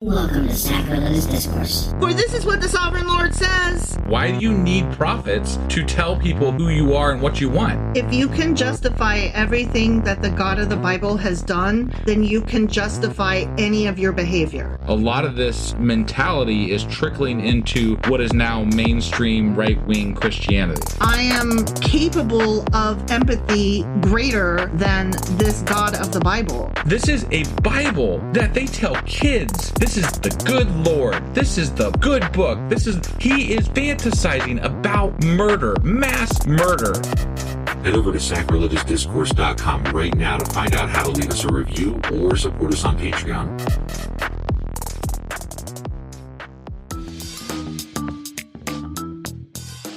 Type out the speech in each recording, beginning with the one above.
Welcome to Sacrilegious Discourse. For this is what the Sovereign Lord says. Why do you need prophets to tell people who you are and what you want? If you can justify everything that the God of the Bible has done, then you can justify any of your behavior. A lot of this mentality is trickling into what is now mainstream right-wing Christianity. I am capable of empathy greater than this God of the Bible. This is a Bible that they tell kids. This is the good Lord. This is the good book. He is fantasizing about murder, mass murder. Head over to sacrilegiousdiscourse.com right now to find out how to leave us a review or support us on Patreon.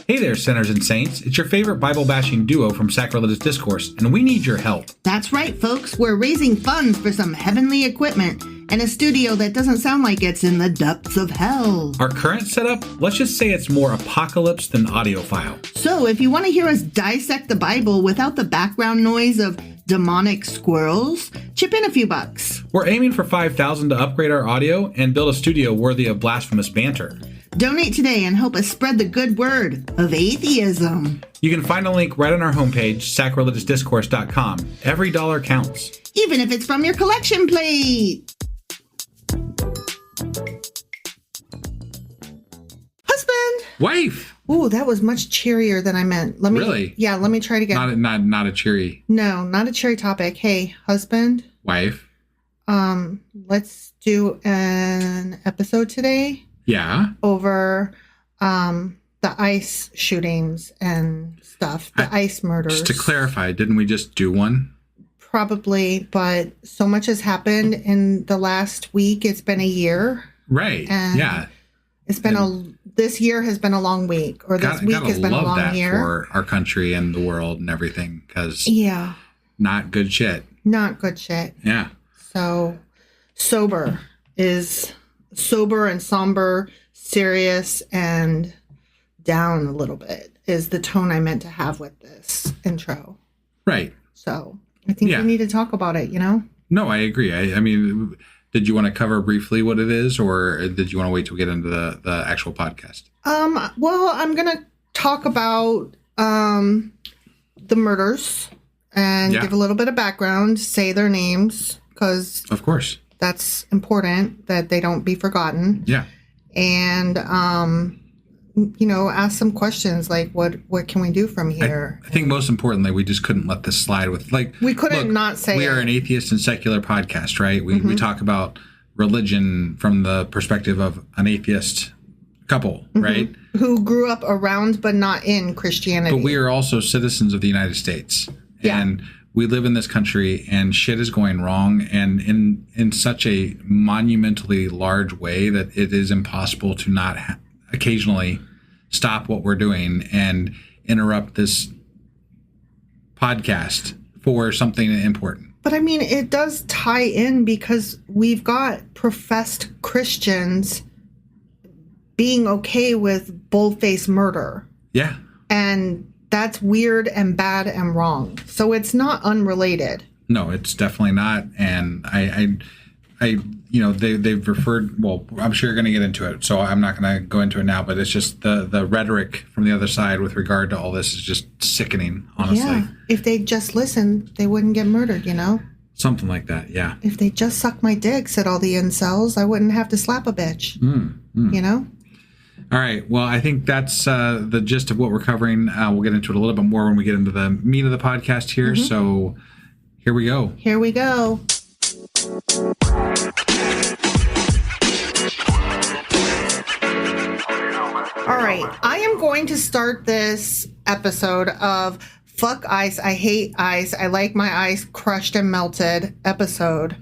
Hey there, sinners and saints. It's your favorite Bible-bashing duo from Sacrilegious Discourse, and we need your help. That's right, folks. We're raising funds for some heavenly equipment and a studio that doesn't sound like it's in the depths of hell. Our current setup, let's just say it's more apocalypse than audiophile. So if you want to hear us dissect the Bible without the background noise of demonic squirrels, chip in a few bucks. We're aiming for $5,000 to upgrade our audio and build a studio worthy of blasphemous banter. Donate today and help us spread the good word of atheism. You can find a link right on our homepage, sacrilegiousdiscourse.com. Every dollar counts. Even if it's from your collection plate. Husband. Wife. Ooh, that was much cheerier than I meant. Really? Yeah, let me try it again. Not a cheery. No, not a cheery topic. Hey, husband. Wife. Let's do an episode today. Yeah. Over the ICE shootings and stuff, the ICE murders. Just to clarify, didn't we just do one? Probably, but so much has happened in the last week. It's been a year. Right. And yeah. It's been this year has been a long week, or this week has been a long year. For our country and the world and everything, because not good shit. Not good shit. Yeah. So sober and somber, serious, and down a little bit is the tone I meant to have with this intro. Right. So I think we need to talk about it, No, I agree. I mean, did you want to cover briefly what it is, or did you want to wait till we get into the actual podcast? Well, I'm going to talk about the murders and give a little bit of background, say their names, because of course that's important that they don't be forgotten. Yeah. And, ask some questions like what can we do from here? I think most importantly, we just couldn't let this slide with we couldn't not say we are an atheist and secular podcast, right? We talk about religion from the perspective of an atheist couple, right? Who grew up around but not in Christianity. But we are also citizens of the United States. Yeah. And we live in this country and shit is going wrong and in such a monumentally large way that it is impossible to not occasionally stop what we're doing and interrupt this podcast for something important. But I mean, it does tie in because we've got professed Christians being okay with bold-faced murder. Yeah. And that's weird and bad and wrong. So it's not unrelated. No, it's definitely not. And they've referred, well, I'm sure you're going to get into it, so I'm not going to go into it now, but it's just the rhetoric from the other side with regard to all this is just sickening, honestly. Yeah. If they just listened, they wouldn't get murdered, Something like that, yeah. If they just suck my dick, said all the incels, I wouldn't have to slap a bitch, All right. Well, I think that's the gist of what we're covering. We'll get into it a little bit more when we get into the meat of the podcast here. Mm-hmm. So here we go. Here we go. All right. I am going to start this episode of Fuck Ice, I Hate Ice, I Like My Ice Crushed and Melted episode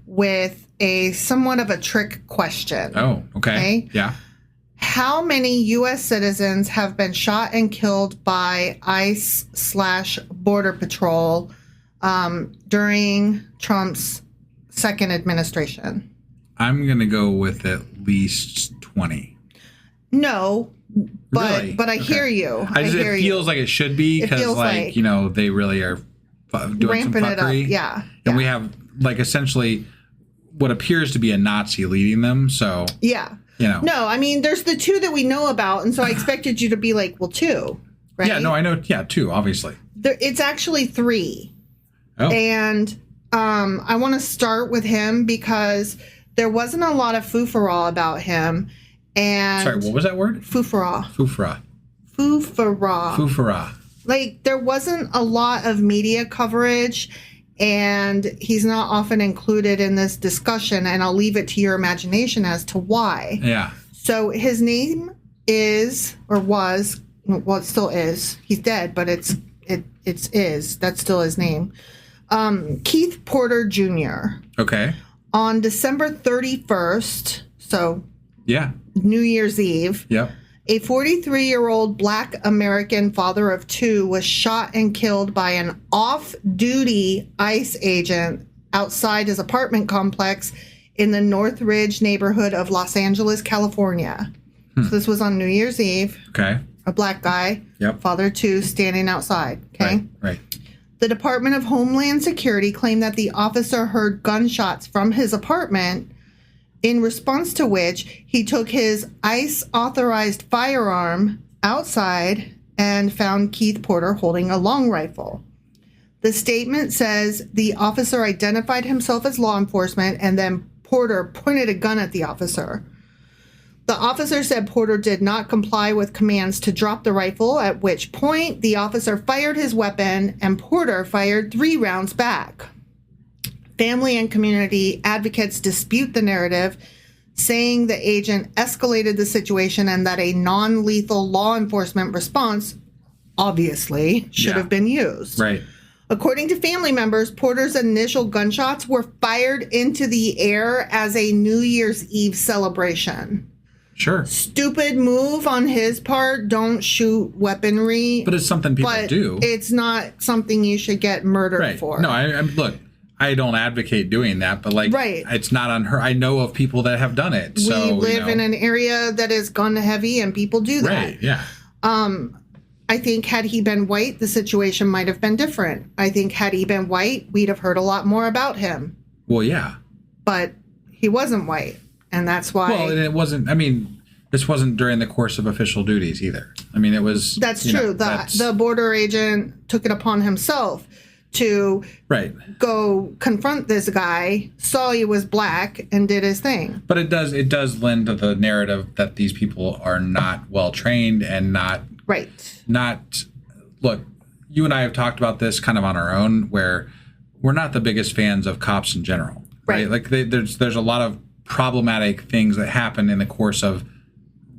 with a somewhat of a trick question. Oh, okay. Yeah. How many U.S. citizens have been shot and killed by ICE/Border Patrol during Trump's second administration? I'm going to go with at least 20. No, but really? I hear you. It feels like it should be because, they really are doing ramping some fuckery. it up. Yeah. And we have, essentially, what appears to be a Nazi leading them. So yeah. No, I mean, there's the 2 that we know about, and so I expected you to be like, well, 2, right? Yeah, no, I know. Yeah, 2, obviously. It's actually 3. Oh. And I want to start with him because there wasn't a lot of foofara about him. And sorry, what was that word? Foofara. Foofara. Foofara. Foofara. Like, there wasn't a lot of media coverage, and he's not often included in this discussion, and I'll leave it to your imagination as to why. Yeah. So his name is, or was, well, it still is. He's dead, but it's that's still his name. Keith Porter Jr. Okay. On December 31st, so yeah, New Year's Eve. Yep. A 43-year-old Black American father of 2 was shot and killed by an off-duty ICE agent outside his apartment complex in the Northridge neighborhood of Los Angeles, California. So this was on New Year's Eve. Okay. A black guy, father of 2, standing outside. Okay. Right. The Department of Homeland Security claimed that the officer heard gunshots from his apartment, in response to which he took his ICE-authorized firearm outside and found Keith Porter holding a long rifle. The statement says the officer identified himself as law enforcement, and then Porter pointed a gun at the officer. The officer said Porter did not comply with commands to drop the rifle, at which point the officer fired his weapon and Porter fired 3 rounds back. Family and community advocates dispute the narrative, saying the agent escalated the situation and that a non-lethal law enforcement response, obviously, should have been used. Right. According to family members, Porter's initial gunshots were fired into the air as a New Year's Eve celebration. Sure. Stupid move on his part. Don't shoot weaponry. But it's something people do. It's not something you should get murdered for. No, look, I don't advocate doing that, but it's not on her. I know of people that have done it. So we live in an area that is gun heavy, and people do that. Right. Yeah. I think had he been white, the situation might have been different. I think had he been white, we'd have heard a lot more about him. Well, yeah. But he wasn't white, and that's why. Well, and it wasn't. I mean, this wasn't during the course of official duties either. I mean, it was. That's true. The border agent took it upon himself to go confront this guy, saw he was black, and did his thing. But it does lend to the narrative that these people are not well trained and not look, you and I have talked about this kind of on our own, where we're not the biggest fans of cops in general, right? Like there's a lot of problematic things that happen in the course of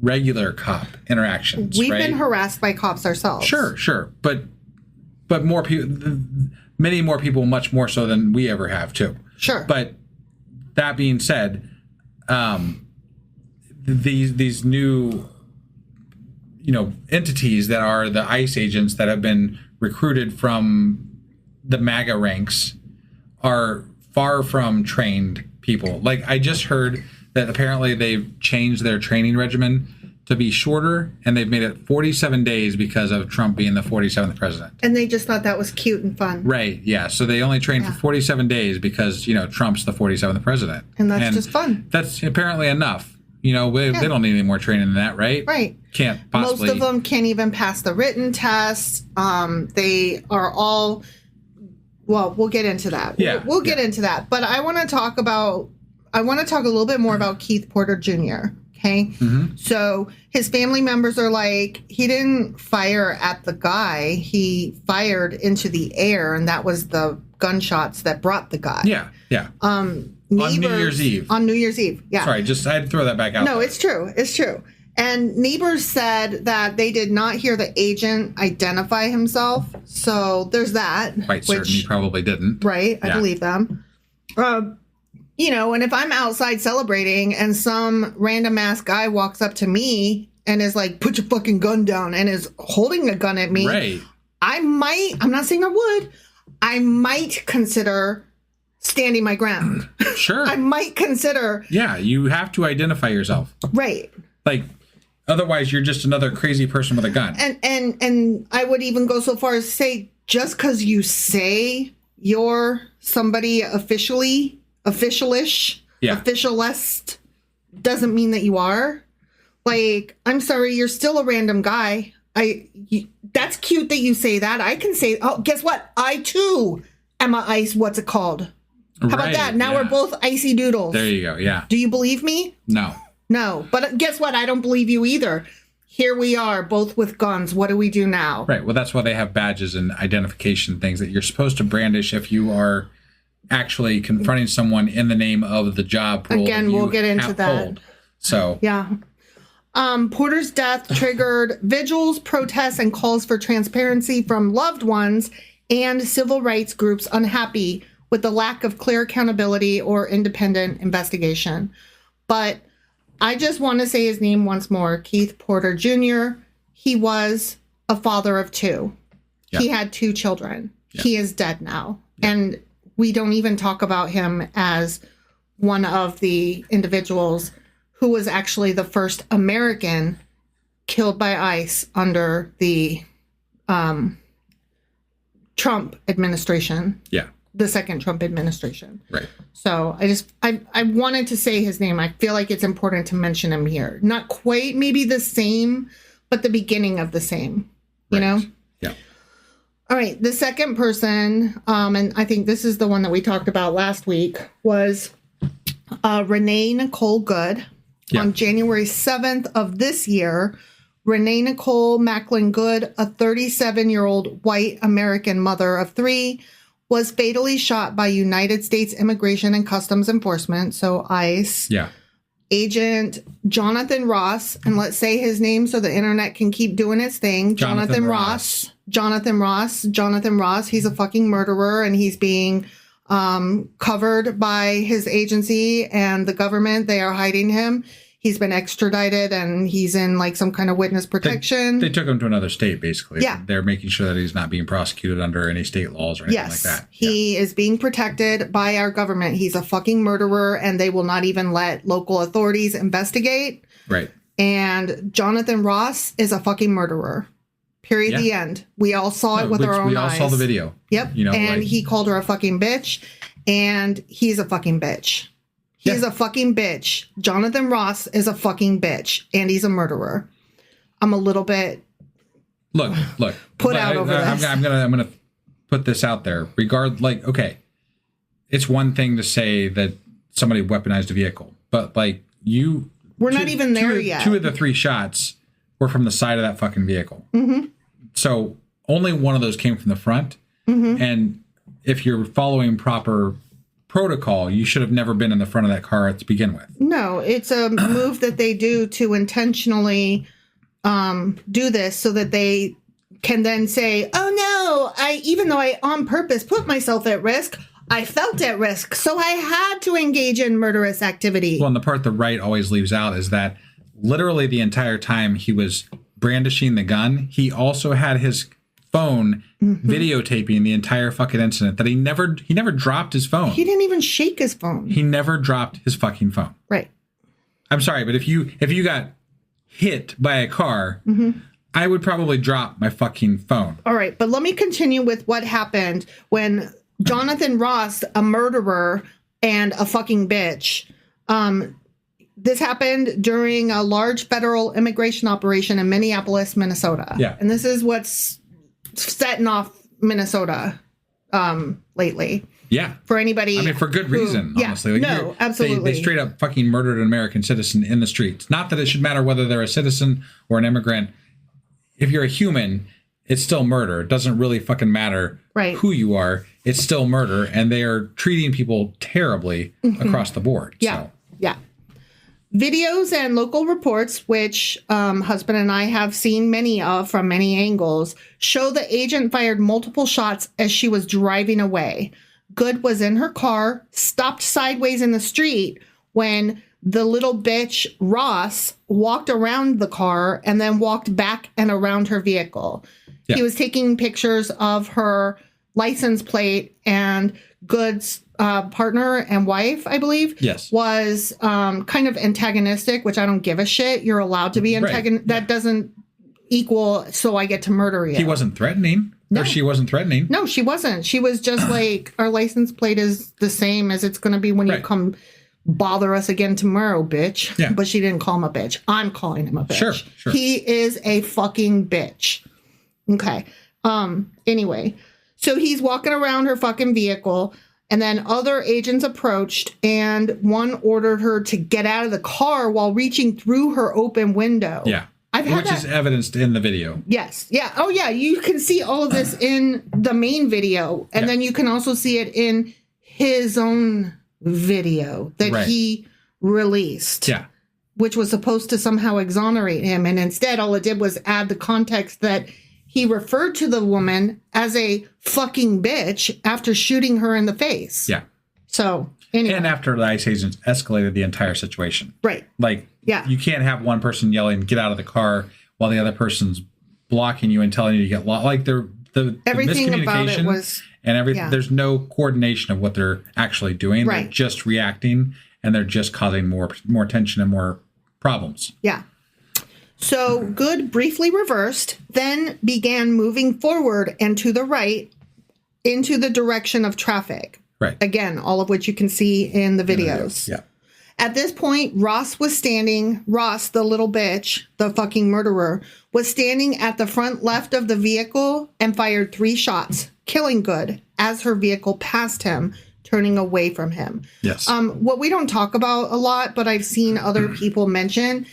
regular cop interactions. We've been harassed by cops ourselves. Sure, but more people, many more people, much more so than we ever have too. Sure. But that being said, these new, entities that are the ICE agents that have been recruited from the MAGA ranks are far from trained people. Like, I just heard that apparently they've changed their training regimen to be shorter, and they've made it 47 days because of Trump being the 47th president. And they just thought that was cute and fun. Right, yeah. So they only trained for 47 days because, Trump's the 47th president. And that's just fun. That's apparently enough. They don't need any more training than that, right? Right. Can't possibly. Most of them can't even pass the written test. They are all, well, we'll get into that. Yeah. We'll get into that. But I want to talk a little bit more about Keith Porter Jr., okay? Mm-hmm. So his family members are like, he didn't fire at the guy. He fired into the air, and that was the gunshots that brought the guy. Yeah. On New Year's Eve. On New Year's Eve, yeah. Sorry, I had to throw that back out. No, it's true. It's true. And neighbors said that they did not hear the agent identify himself. So there's that. Quite certain he probably didn't. Right. I believe them. And if I'm outside celebrating and some random ass guy walks up to me and is like, put your fucking gun down, and is holding a gun at me. Right. I'm not saying I would. I might consider standing my ground. Sure. I might consider. Yeah, you have to identify yourself. Right. Like, otherwise you're just another crazy person with a gun. And I would even go so far as to say, just because you say you're somebody officialish, officialist doesn't mean that you are. Like, I'm sorry, you're still a random guy. That's cute that you say that. I can say, oh, guess what? I too am a ice. What's it called? How about that? Now we're both icy doodles. There you go. Yeah. Do you believe me? No. No. But guess what? I don't believe you either. Here we are, both with guns. What do we do now? Right. Well, that's why they have badges and identification things that you're supposed to brandish if you are actually confronting someone in the name of the job role. Again, we'll get into that. Hold. So. Yeah. Porter's death triggered vigils, protests, and calls for transparency from loved ones and civil rights groups unhappy with the lack of clear accountability or independent investigation. But I just want to say his name once more, Keith Porter Jr. He was a father of two. Yep. He had two children. Yep. He is dead now. Yep. And we don't even talk about him as one of the individuals who was actually the first American killed by ICE under the Trump administration. Yeah. The second Trump administration. Right. So I wanted to say his name. I feel like it's important to mention him here. Not quite maybe the same, but the beginning of the same, you know? Yeah. All right. The second person, and I think this is the one that we talked about last week, was Renee Nicole Good. Yeah. On January 7th of this year, Renee Nicole Macklin Good, a 37-year-old white American mother of three, was fatally shot by United States Immigration and Customs Enforcement, so ICE. Yeah. Agent Jonathan Ross, and let's say his name so the internet can keep doing its thing. Jonathan Ross. He's a fucking murderer, and he's being covered by his agency and the government. They are hiding him. He's been extradited, and he's in like some kind of witness protection. They took him to another state, basically. Yeah. They're making sure that he's not being prosecuted under any state laws or anything like that. He is being protected by our government. He's a fucking murderer, and they will not even let local authorities investigate. Right. And Jonathan Ross is a fucking murderer. Period. Yeah. The end. We all saw it with our own eyes. We all saw the video. Yep. You know, and he called her a fucking bitch, and he's a fucking bitch. He's a fucking bitch. Jonathan Ross is a fucking bitch, and he's a murderer. I'm a little bit look put out over this. I'm gonna put this out there. Okay, it's one thing to say that somebody weaponized a vehicle, but like we're not even there yet. Two of the three shots were from the side of that fucking vehicle. Mm-hmm. So only one of those came from the front. Mm-hmm. And if you're following proper protocol, you should have never been in the front of that car to begin with. No, it's a move that they do to intentionally do this so that they can then say, oh no, even though I on purpose put myself at risk, I felt at risk, so I had to engage in murderous activity. Well, and the part the right always leaves out is that literally the entire time he was brandishing the gun, he also had his phone videotaping the entire fucking incident. That he never dropped his phone. He didn't even shake his phone. He never dropped his fucking phone. Right. I'm sorry, but if you got hit by a car, I would probably drop my fucking phone. All right, but let me continue with what happened when Jonathan Ross, a murderer and a fucking bitch, this happened during a large federal immigration operation in Minneapolis, Minnesota. Yeah. And this is what's setting off Minnesota lately. Yeah. For anybody. I mean, for good reason, honestly. Like, absolutely. They straight up fucking murdered an American citizen in the streets. Not that it should matter whether they're a citizen or an immigrant. If you're a human, it's still murder. It doesn't really fucking matter who you are. It's still murder. And they are treating people terribly across the board. Yeah. So. Yeah. Videos and local reports, which husband and I have seen many of from many angles, show the agent fired multiple shots as she was driving away. Good was in her car, stopped sideways in the street when the little bitch Ross walked around the car and then walked back and around her vehicle. Yeah. He was taking pictures of her license plate, and Good's partner and wife, I believe, was kind of antagonistic, which I don't give a shit. You're allowed to be antagonistic. That doesn't equal, so I get to murder you. He wasn't threatening. No. Or she wasn't threatening. No, she wasn't. She was just like, our license plate is the same as it's going to be when you come bother us again tomorrow, bitch. Yeah. But she didn't call him a bitch. I'm calling him a bitch. Sure. He is a fucking bitch. Okay. Anyway, so he's walking around her fucking vehicle, and then other agents approached, and one ordered her to get out of the car while reaching through her open window. Yeah. Which is evidenced in the video. Yes. Yeah. Oh, yeah. You can see all of this in the main video. And then you can also see it in his own video that he released. Yeah. Which was supposed to somehow exonerate him. And instead, all it did was add the context that he referred to the woman as a fucking bitch after shooting her in the face. Yeah. So, anyway. And after the ICE agents escalated the entire situation. Right. Like, you can't have one person yelling, get out of the car, while the other person's blocking you and telling you to get lost. Like, the everything miscommunication about it was, and everything. There's no coordination of what they're actually doing. Right. They're just reacting, and they're just causing more tension and more problems. Yeah. So Good briefly reversed, then began moving forward and to the right into the direction of traffic. Right. Again, all of which you can see in the videos. Yeah. At this point, Ross, the little bitch, the fucking murderer, was standing at the front left of the vehicle and fired 3 shots, killing Good as her vehicle passed him, turning away from him. Yes. What we don't talk about a lot, but I've seen other people mention,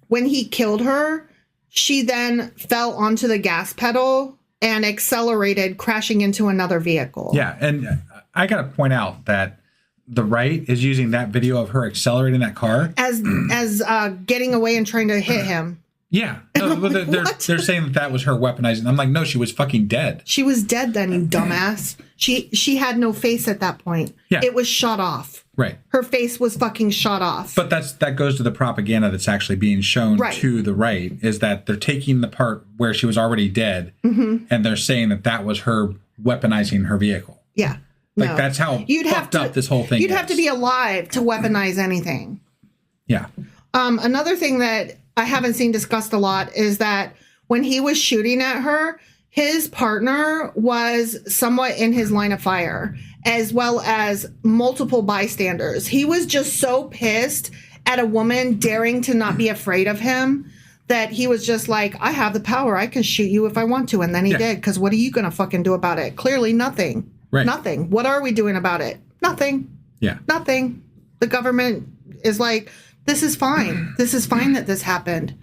when he killed her, she then fell onto the gas pedal and accelerated, crashing into another vehicle. Yeah, and I got to point out that the right is using that video of her accelerating that car as getting away and trying to hit him. Yeah, no, but they're saying that was her weaponizing. I'm like, no, she was fucking dead. She was dead then, you dumbass. She had no face at that point. Yeah. It was shot off. Right. Her face was fucking shot off. But that goes to the propaganda that's actually being shown to the right, is that they're taking the part where she was already dead, and they're saying that was her weaponizing her vehicle. Yeah. Like, that's how fucked up this whole thing is. You'd have to be alive to weaponize anything. Yeah. Another thing that I haven't seen discussed a lot is that when he was shooting at her, his partner was somewhat in his line of fire, as well as multiple bystanders. He was just so pissed at a woman daring to not be afraid of him that he was just like, I have the power. I can shoot you if I want to. And then he did, because what are you going to fucking do about it? Clearly nothing. Right. Nothing. What are we doing about it? Nothing. Yeah. Nothing. The government is like, this is fine. This is fine that this happened.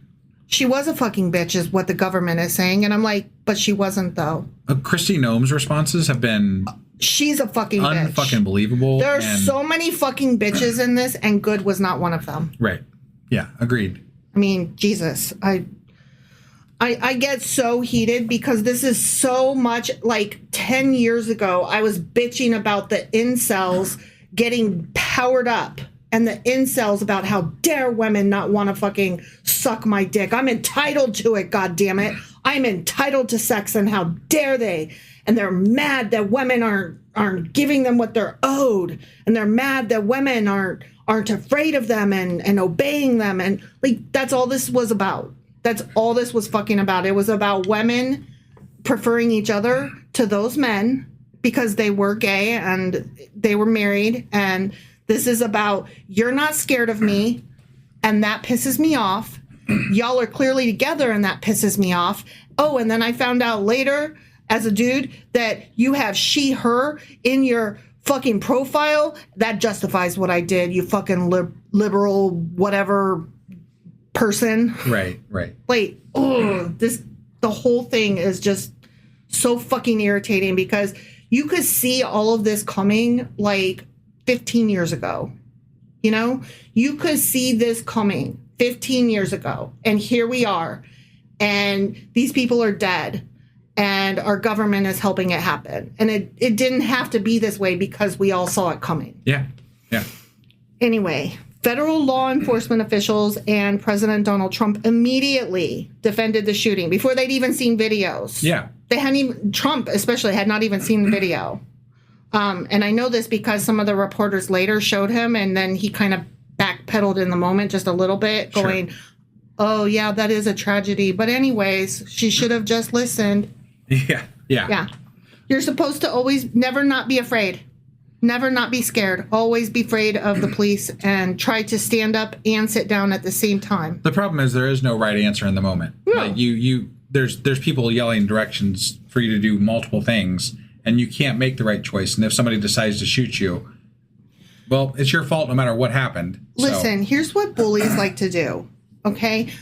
She was a fucking bitch is what the government is saying. And I'm like, but she wasn't, though. Kristi Noem's responses have been... She's a fucking bitch. Unfucking believable. There are so many fucking bitches in this, and Good was not one of them. Right. Yeah, agreed. I mean, Jesus. I get so heated because this is so much like 10 years ago. I was bitching about the incels getting powered up. And the incels about how dare women not want to fucking suck my dick. I'm entitled to it, goddammit. I'm entitled to sex, and how dare they? And they're mad that women aren't giving them what they're owed. And they're mad that women aren't afraid of them and obeying them. And like, that's all this was about. That's all this was fucking about. It was about women preferring each other to those men because they were gay and they were married. And this is about, you're not scared of me, and that pisses me off. Y'all are clearly together, and that pisses me off. Oh, and then I found out later, as a dude, that you have she, her in your fucking profile. That justifies what I did, you fucking liberal whatever person. Right. Like, the whole thing is just so fucking irritating because you could see all of this coming, like, 15 years ago. You know, you could see this coming 15 years ago, and here we are, and these people are dead, and our government is helping it happen. And it didn't have to be this way because we all saw it coming. Yeah. Anyway, federal law enforcement officials and President Donald Trump immediately defended the shooting before they'd even seen videos. Yeah. Trump especially had not even seen the video. And I know this because some of the reporters later showed him, and then he kind of backpedaled in the moment just a little bit, going, oh, yeah, that is a tragedy. But anyways, she should have just listened. Yeah. You're supposed to always never not be afraid. Never not be scared. Always be afraid of the police and try to stand up and sit down at the same time. The problem is there is no right answer in the moment. No. Like there's people yelling directions for you to do multiple things, and you can't make the right choice. And if somebody decides to shoot you, well, it's your fault no matter what happened. Listen, here's what bullies like to do, okay?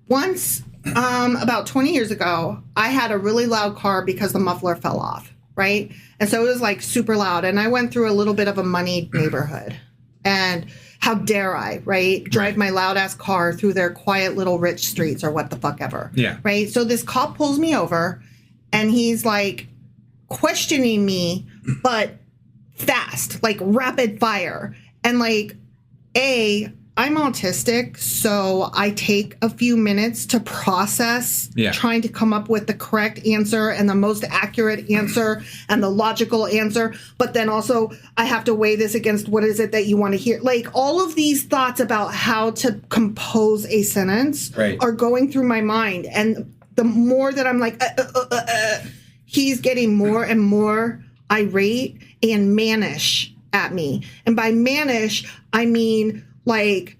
Once, about 20 years ago, I had a really loud car because the muffler fell off, right? And so it was like super loud. And I went through a little bit of a moneyed neighborhood. And how dare I, right? Drive my loud ass car through their quiet little rich streets or what the fuck ever. Yeah. Right? So this cop pulls me over and he's like questioning me, but fast, like rapid fire. And like, I'm autistic, so I take a few minutes to process trying to come up with the correct answer and the most accurate answer and the logical answer. But then also I have to weigh this against what is it that you want to hear. Like all of these thoughts about how to compose a sentence are going through my mind. And the more that I'm like, he's getting more and more irate and mannish at me. And by mannish, I mean like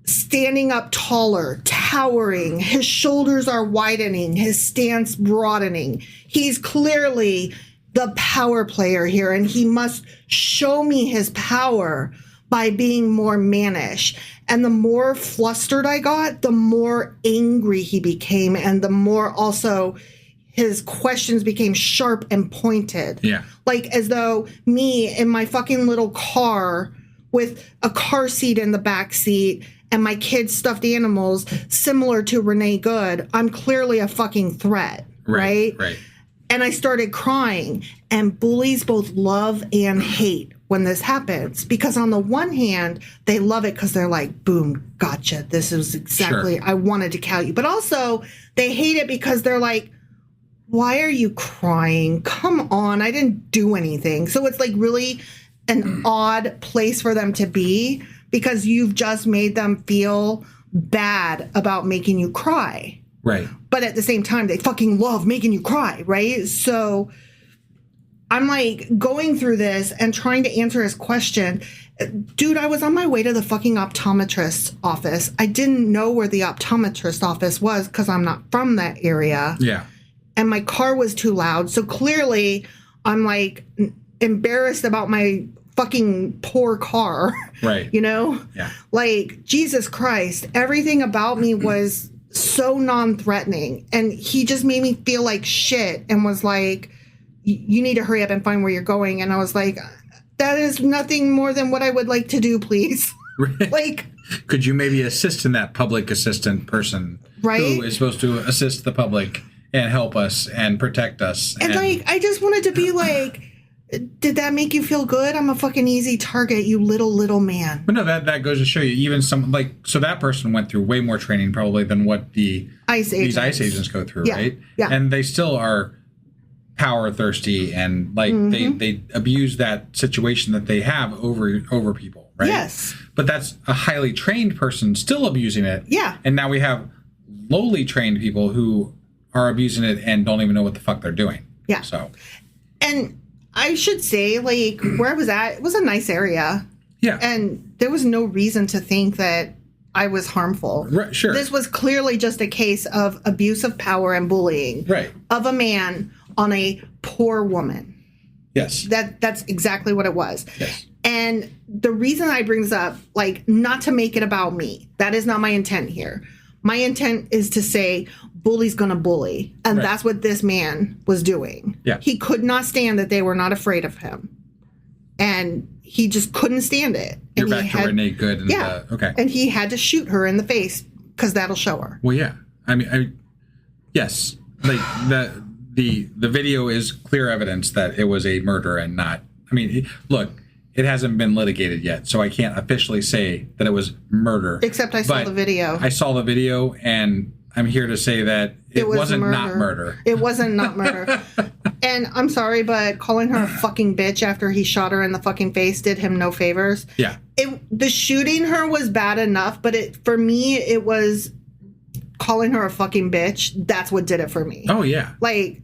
standing up taller, towering. His shoulders are widening, his stance broadening. He's clearly the power player here, and he must show me his power by being more mannish. And the more flustered I got, the more angry he became, and the more also his questions became sharp and pointed. Yeah. Like as though me in my fucking little car with a car seat in the back seat and my kids' stuffed animals, similar to Renee Good, I'm clearly a fucking threat, right? Right. And I started crying. And bullies both love and hate when this happens. Because on the one hand, they love it because they're like, boom, gotcha. This is exactly, I wanted to cow you. But also, they hate it because they're like, why are you crying? Come on, I didn't do anything. So it's like really an odd place for them to be because you've just made them feel bad about making you cry. Right. But at the same time, they fucking love making you cry, right? So I'm like going through this and trying to answer his question. Dude, I was on my way to the fucking optometrist's office. I didn't know where the optometrist office was because I'm not from that area. Yeah. And my car was too loud. So clearly I'm like embarrassed about my fucking poor car. Right. You know? Yeah. Like, Jesus Christ, everything about me was so non-threatening. And he just made me feel like shit and was like, you need to hurry up and find where you're going. And I was like, that is nothing more than what I would like to do, please. Right. Like, could you maybe assist in that public assistant person who is supposed to assist the public and help us and protect us? And like, I just wanted to be like, did that make you feel good? I'm a fucking easy target, you little man. But no, that goes to show you, even some, like, so that person went through way more training probably than what these ICE agents go through, right? Yeah. And they still are power thirsty and like they abuse that situation that they have over people, right? Yes. But that's a highly trained person still abusing it. Yeah. And now we have lowly trained people who are abusing it and don't even know what the fuck they're doing. Yeah. So. And I should say, like, where I was at, it was a nice area. Yeah. And there was no reason to think that I was harmful. Right, sure. This was clearly just a case of abuse of power and bullying. Right. Of a man on a poor woman. Yes. That's exactly what it was. Yes. And the reason I bring this up, like, not to make it about me. That is not my intent here. My intent is to say bully's gonna bully. And that's what this man was doing. Yeah. He could not stand that they were not afraid of him. And he just couldn't stand it. You're and back to Renee Good. And, okay. And he had to shoot her in the face because that'll show her. Well, yeah. I mean, yes. Like, the video is clear evidence that it was a murder and not... I mean, look, it hasn't been litigated yet, so I can't officially say that it was murder. Except I saw the video. I saw the video, and I'm here to say that it wasn't not murder. It wasn't not murder. And I'm sorry, but calling her a fucking bitch after he shot her in the fucking face did him no favors. Yeah. The shooting her was bad enough, but for me, it was calling her a fucking bitch. That's what did it for me. Oh, yeah. Like,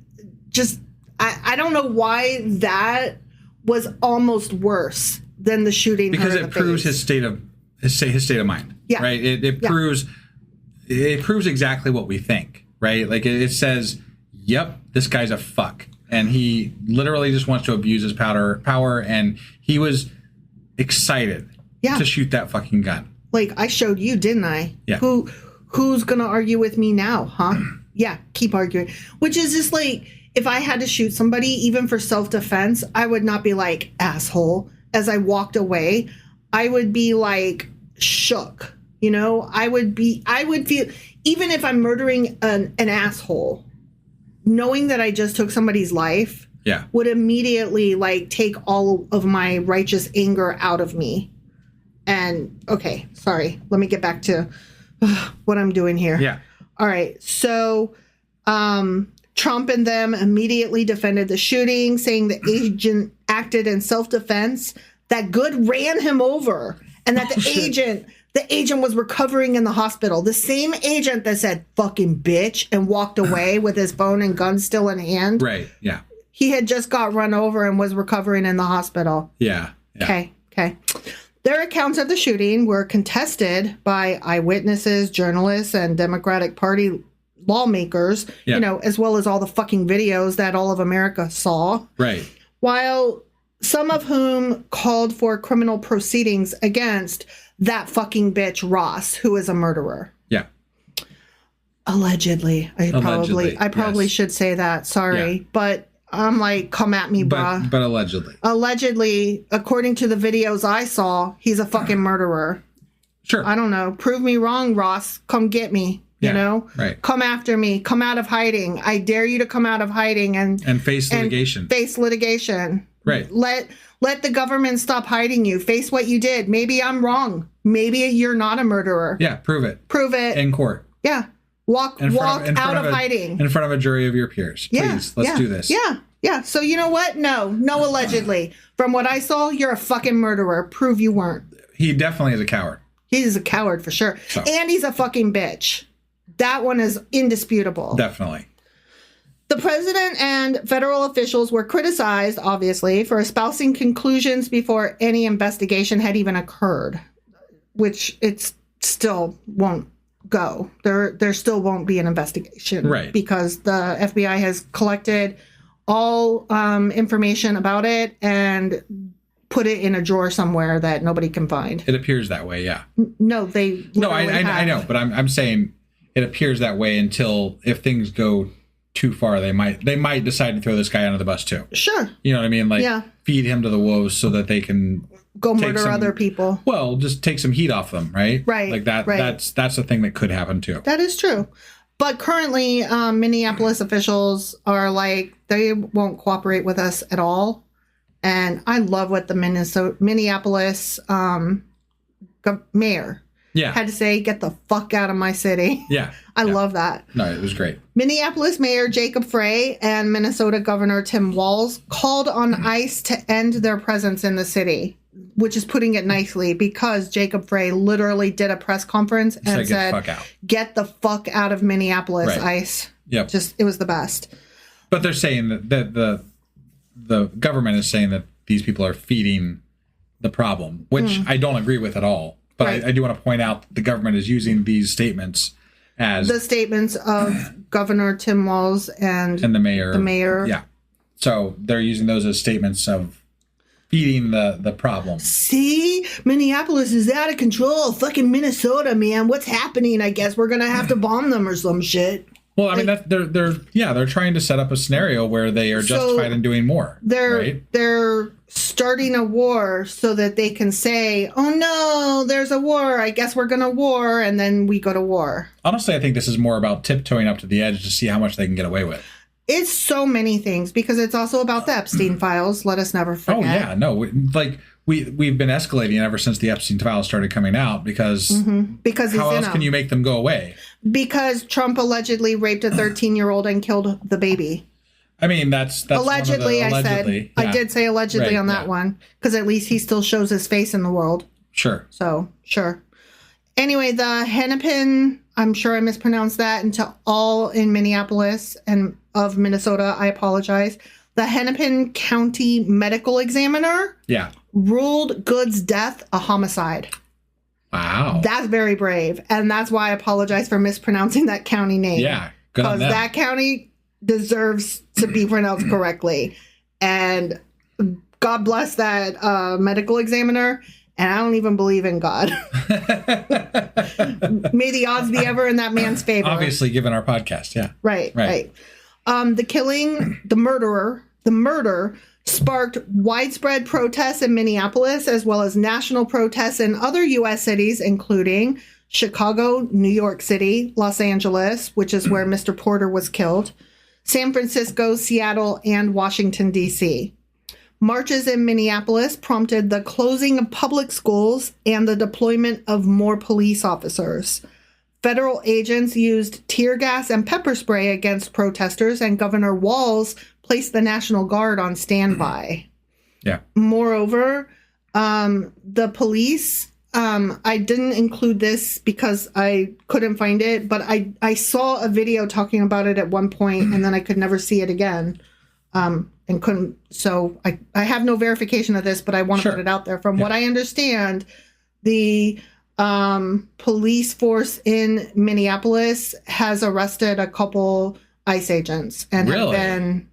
just, I don't know why that was almost worse than the shooting because her in it the proves face. his state of mind. Yeah. Right. It proves exactly what we think. Right. Like it says, yep, this guy's a fuck, and he literally just wants to abuse his power, and he was excited to shoot that fucking gun. Like I showed you, didn't I? Yeah. Who's gonna argue with me now, huh? Yeah, keep arguing. Which is just like, if I had to shoot somebody, even for self-defense, I would not be like, asshole. As I walked away, I would be like shook. You know, I would feel, even if I'm murdering an asshole, knowing that I just took somebody's life would immediately like take all of my righteous anger out of me. And okay, sorry. Let me get back to what I'm doing here. Yeah. All right. So Trump and them immediately defended the shooting, saying the agent acted in self-defense, that Good ran him over, and that the agent was recovering in the hospital. The same agent that said fucking bitch and walked away with his phone and gun still in hand. Right. Yeah. He had just got run over and was recovering in the hospital. Yeah. Okay. Their accounts of the shooting were contested by eyewitnesses, journalists, and Democratic Party lawmakers, you know, as well as all the fucking videos that all of America saw. Right. While some of whom called for criminal proceedings against that fucking bitch Ross, who is a murderer. Yeah. Allegedly. I probably should say that. Sorry. Yeah. But I'm like, come at me, bruh. But allegedly. Allegedly, according to the videos I saw, he's a fucking murderer. Sure. I don't know. Prove me wrong, Ross. Come get me. You know? Right. Come after me. Come out of hiding. I dare you to come out of hiding and face litigation. Face litigation. Right. Let the government stop hiding you. Face what you did. Maybe I'm wrong. Maybe you're not a murderer. Yeah, prove it. Prove it. In court. Yeah. Walk out of hiding. In front of a jury of your peers. Please, let's do this. Yeah. So you know what? No, allegedly. From what I saw, you're a fucking murderer. Prove you weren't. He definitely is a coward. He's a coward for sure. So. And he's a fucking bitch. That one is indisputable. Definitely. The president and federal officials were criticized, obviously, for espousing conclusions before any investigation had even occurred, which it still won't go. There still won't be an investigation. Right. Because the FBI has collected all information about it and put it in a drawer somewhere that nobody can find. It appears that way, yeah. No, they I know, but I'm saying it appears that way until, if things go too far, they might decide to throw this guy under the bus too. Sure. You know what I mean? Like, feed him to the wolves so that they can go murder other people. Well, just take some heat off them, right? Right. Like that. Right. That's the thing that could happen too. That is true. But currently, Minneapolis officials are like, they won't cooperate with us at all. And I love what the Minneapolis mayor had to say, get the fuck out of my city. Yeah. I love that. No, it was great. Minneapolis Mayor Jacob Frey and Minnesota Governor Tim Walz called on ICE to end their presence in the city, which is putting it nicely, because Jacob Frey literally did a press conference and said, get the fuck out of Minneapolis, ICE. Yep. It was the best. But they're saying that the government is saying that these people are feeding the problem, which I don't agree with at all. But I do want to point out that the government is using these statements as the statements of Governor Tim Walz and the mayor. The mayor. Yeah. So they're using those as statements of feeding the problem. See, Minneapolis is out of control. Fucking Minnesota, man. What's happening? I guess we're gonna have to bomb them or some shit. Well, I mean, they're trying to set up a scenario where they are justified in doing more. They're starting a war so that they can say, "Oh no, there's a war. I guess we're gonna war," and then we go to war. Honestly, I think this is more about tiptoeing up to the edge to see how much they can get away with. It's so many things, because it's also about the Epstein files. Let us never forget. Oh yeah, no, we've been escalating ever since the Epstein files started coming out, because how else can you make them go away? Because Trump allegedly raped a 13-year-old and killed the baby. I mean, that's allegedly. Allegedly. I did say allegedly on that one, because at least he still shows his face in the world. Sure. So sure. Anyway, the Hennepin, I'm sure I mispronounced that, and to all in Minneapolis and of Minnesota, I apologize. the Hennepin County Medical Examiner ruled Good's death a homicide. Wow. That's very brave. And that's why I apologize for mispronouncing that county name. Yeah. Because that county deserves to be pronounced correctly. And God bless that medical examiner. And I don't even believe in God. May the odds be ever in that man's favor. Obviously, given our podcast. Yeah. Right. The murder sparked widespread protests in Minneapolis, as well as national protests in other U.S. cities, including Chicago, New York City, Los Angeles, which is where Mr. Porter was killed, San Francisco, Seattle, and Washington, D.C. Marches in Minneapolis prompted the closing of public schools and the deployment of more police officers. Federal agents used tear gas and pepper spray against protesters, and Governor Walz placed the National Guard on standby. Yeah. Moreover, the police, I didn't include this because I couldn't find it, but I saw a video talking about it at one point, and then I could never see it again. And couldn't, so I have no verification of this, but I want to put it out there. From what I understand, the police force in Minneapolis has arrested a couple ICE agents and have been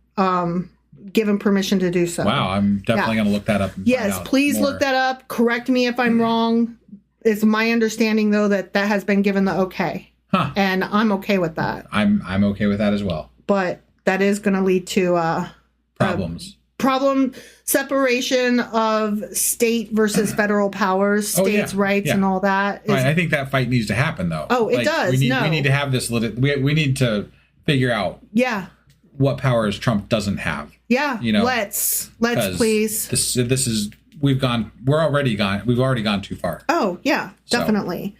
given permission to do so. Wow, I'm definitely going to look that up. And yes, please look that up. Correct me if I'm wrong. It's my understanding, though, that has been given the okay. And I'm okay with that. I'm okay with that as well. But that is going to lead to problem separation of state versus federal powers, states' rights, and all that. I think that fight needs to happen, though. Oh, it does. We need to have this. We need to figure out. What powers Trump doesn't have. Yeah. Let's please. This is we've already gone too far. Oh yeah, definitely.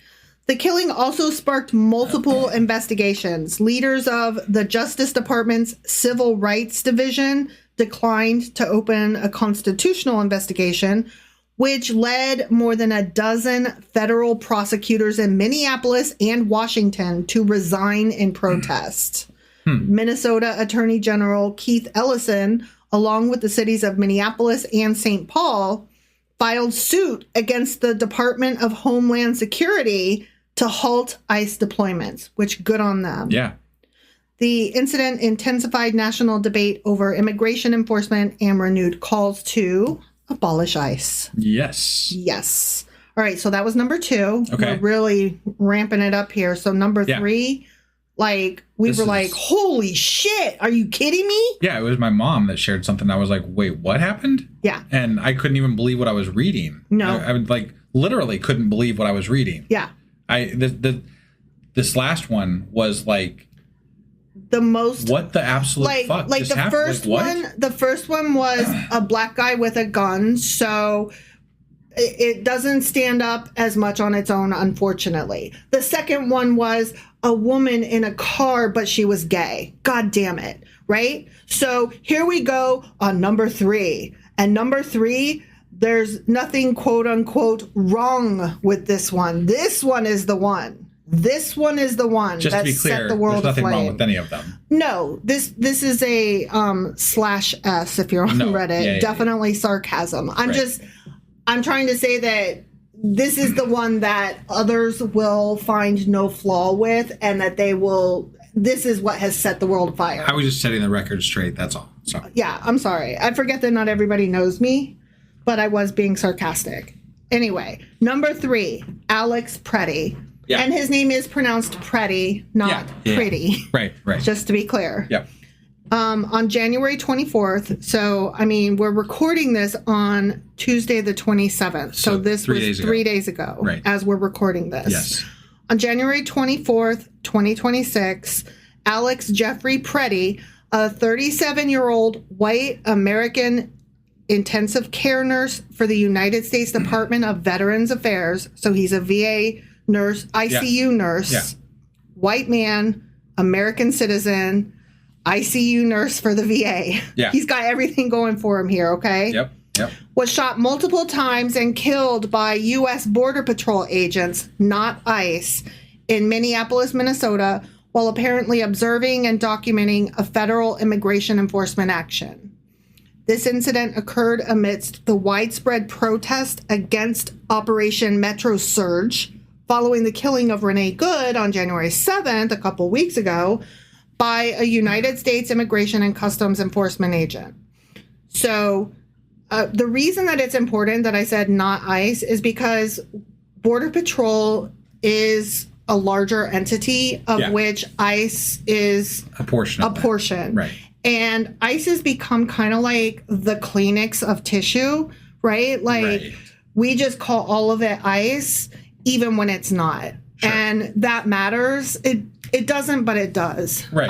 The killing also sparked multiple investigations. Leaders of the Justice Department's Civil Rights Division declined to open a constitutional investigation, which led more than a dozen federal prosecutors in Minneapolis and Washington to resign in protest. Minnesota Attorney General Keith Ellison, along with the cities of Minneapolis and St. Paul, filed suit against the Department of Homeland Security to halt ICE deployments, which good on them. Yeah. The incident intensified national debate over immigration enforcement and renewed calls to abolish ICE. Yes. All right, so that was number 2. Okay. We're really ramping it up here. So number 3, holy shit, are you kidding me? Yeah, it was my mom that shared something. I was like, wait, what happened? Yeah. And I couldn't even believe what I was reading. No. I literally couldn't believe what I was reading. Yeah. This last one was like the most, what the absolute fuck like just the happened? the first one was a black guy with a gun, so it doesn't stand up as much on its own, unfortunately. The second one was a woman in a car, but she was gay. God damn it, right? So here we go on number 3. And number 3, there's nothing quote unquote wrong with this one. This one is the one. This one is the one just that to be clear, set the world there's nothing aflame. wrong with any of them. No, this is a /S if you're on Reddit. Yeah, definitely sarcasm. I'm trying to say that this is the one that others will find no flaw with, and that this is what has set the world afire. I was just setting the record straight, that's all. So yeah, I'm sorry. I forget that not everybody knows me, but I was being sarcastic. Anyway, number 3, Alex Preddy. Yeah. And his name is pronounced Preddy, not pretty. Right. Just to be clear. Yep. On January 24th, so, we're recording this on Tuesday the 27th. So this was 3 days ago, right, as we're recording this. Yes. On January 24th, 2026, Alex Jeffrey Preddy, a 37-year-old white American intensive care nurse for the United States Department of Veterans Affairs, so he's a VA nurse, ICU nurse, white man, American citizen, ICU nurse for the VA. Yeah. He's got everything going for him here, okay? Yep. Was shot multiple times and killed by U.S. Border Patrol agents, not ICE, in Minneapolis, Minnesota, while apparently observing and documenting a federal immigration enforcement action. This incident occurred amidst the widespread protest against Operation Metro Surge following the killing of Renee Good on January 7th, a couple weeks ago, by a United States Immigration and Customs Enforcement agent. So the reason that it's important that I said not ICE is because Border Patrol is a larger entity of which ICE is a portion. Right. And ICE has become kind of like the Kleenex of tissue, right? Like we just call all of it ICE, even when it's not. Sure. And that matters. It doesn't, but it does. Right.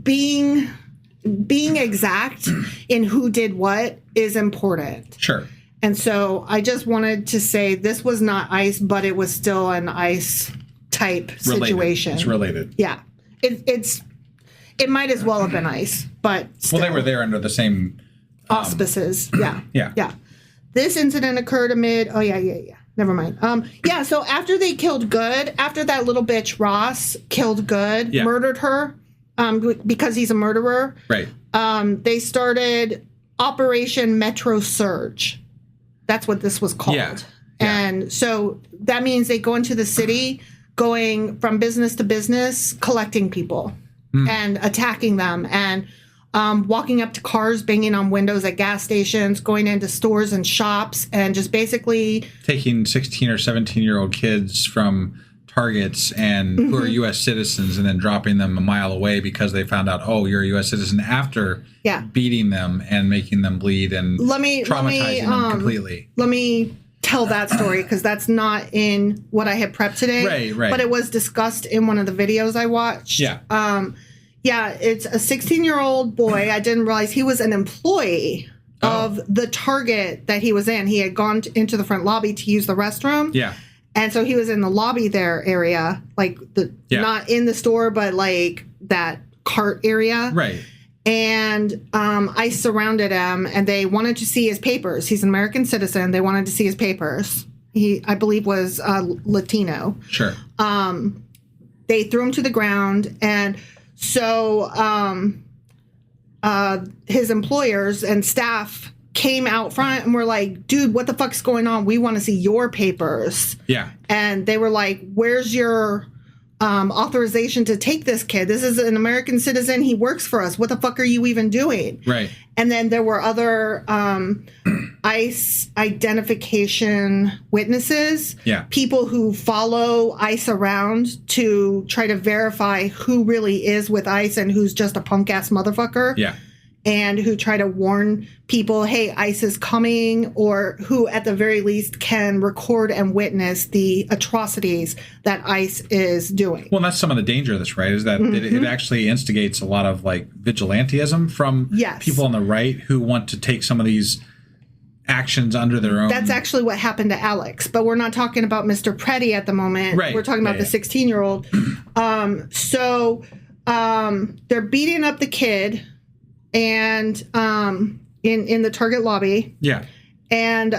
Being exact in who did what is important. Sure. And so I just wanted to say this was not ICE, but it was still an ICE type situation. It's related. Yeah. It might as well have been ICE, but still. Well, they were there under the same auspices. Yeah. Yeah. This incident occurred amid. Oh, yeah. Never mind. So after they killed Good, after that little bitch Ross killed Good, murdered her because he's a murderer. Right. They started Operation Metro Surge. That's what this was called. Yeah. And so that means they go into the city, going from business to business, collecting people and attacking them and walking up to cars, banging on windows at gas stations, going into stores and shops, and just basically taking 16 or 17-year-old kids from Targets and who are U.S. citizens and then dropping them a mile away because they found out, oh, you're a U.S. citizen after beating them and making them bleed and traumatizing them completely. Let me tell that story because that's not in what I had prepped today. Right. But it was discussed in one of the videos I watched. It's a 16-year-old boy. I didn't realize he was an employee of the Target that he was in. He had gone into the front lobby to use the restroom. Yeah. And so he was in the lobby there area, like not in the store, but like that cart area. Right. And I surrounded him, and they wanted to see his papers. He's an American citizen. They wanted to see his papers. He, I believe, was Latino. Sure. They threw him to the ground, and so his employers and staff came out front and were like, dude, what the fuck's going on? We want to see your papers. Yeah. And they were like, where's your authorization to take this kid? This is an American citizen. He works for us. What the fuck are you even doing? Right. And then there were other ICE identification witnesses. Yeah. People who follow ICE around to try to verify who really is with ICE and who's just a punk ass motherfucker. Yeah. And who try to warn people, hey, ICE is coming, or who at the very least can record and witness the atrocities that ICE is doing. Well, that's some of the danger of this, right? Is that it actually instigates a lot of like vigilantism from people on the right who want to take some of these actions under their own. That's actually what happened to Alex, but we're not talking about Mr. Preddy at the moment. Right. We're talking about the 16-year-old. They're beating up the kid. And in the Target lobby. Yeah. And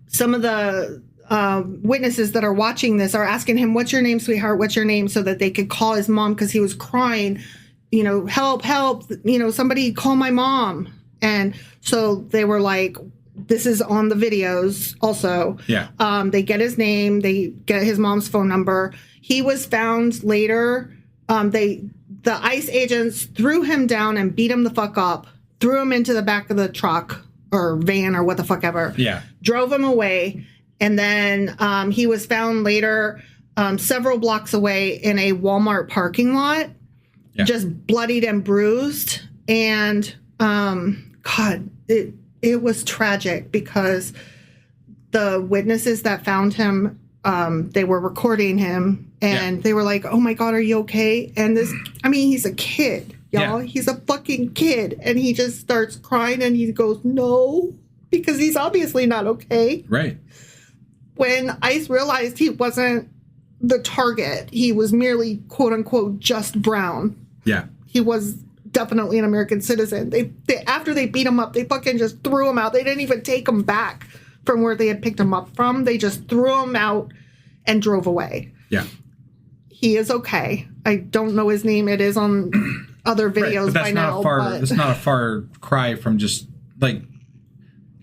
some of the witnesses that are watching this are asking him, what's your name, sweetheart? What's your name? So that they could call his mom because he was crying, help, somebody call my mom. And so they were like, this is on the videos also. Yeah. They get his name. They get his mom's phone number. He was found later. The ICE agents threw him down and beat him the fuck up, threw him into the back of the truck or van or what the fuck ever. Yeah. Drove him away. And then he was found later several blocks away in a Walmart parking lot, just bloodied and bruised. And God, it was tragic because the witnesses that found him, they were recording him. And they were like, oh, my God, are you okay? And he's a kid, y'all. Yeah. He's a fucking kid. And he just starts crying and he goes, no, because he's obviously not okay. Right. When ICE realized he wasn't the target, he was merely, quote unquote, just brown. Yeah. He was definitely an American citizen. They after they beat him up, they fucking just threw him out. They didn't even take him back from where they had picked him up from. They just threw him out and drove away. Yeah. He is okay. I don't know his name. It is on other videos by now. It's not a far cry from just like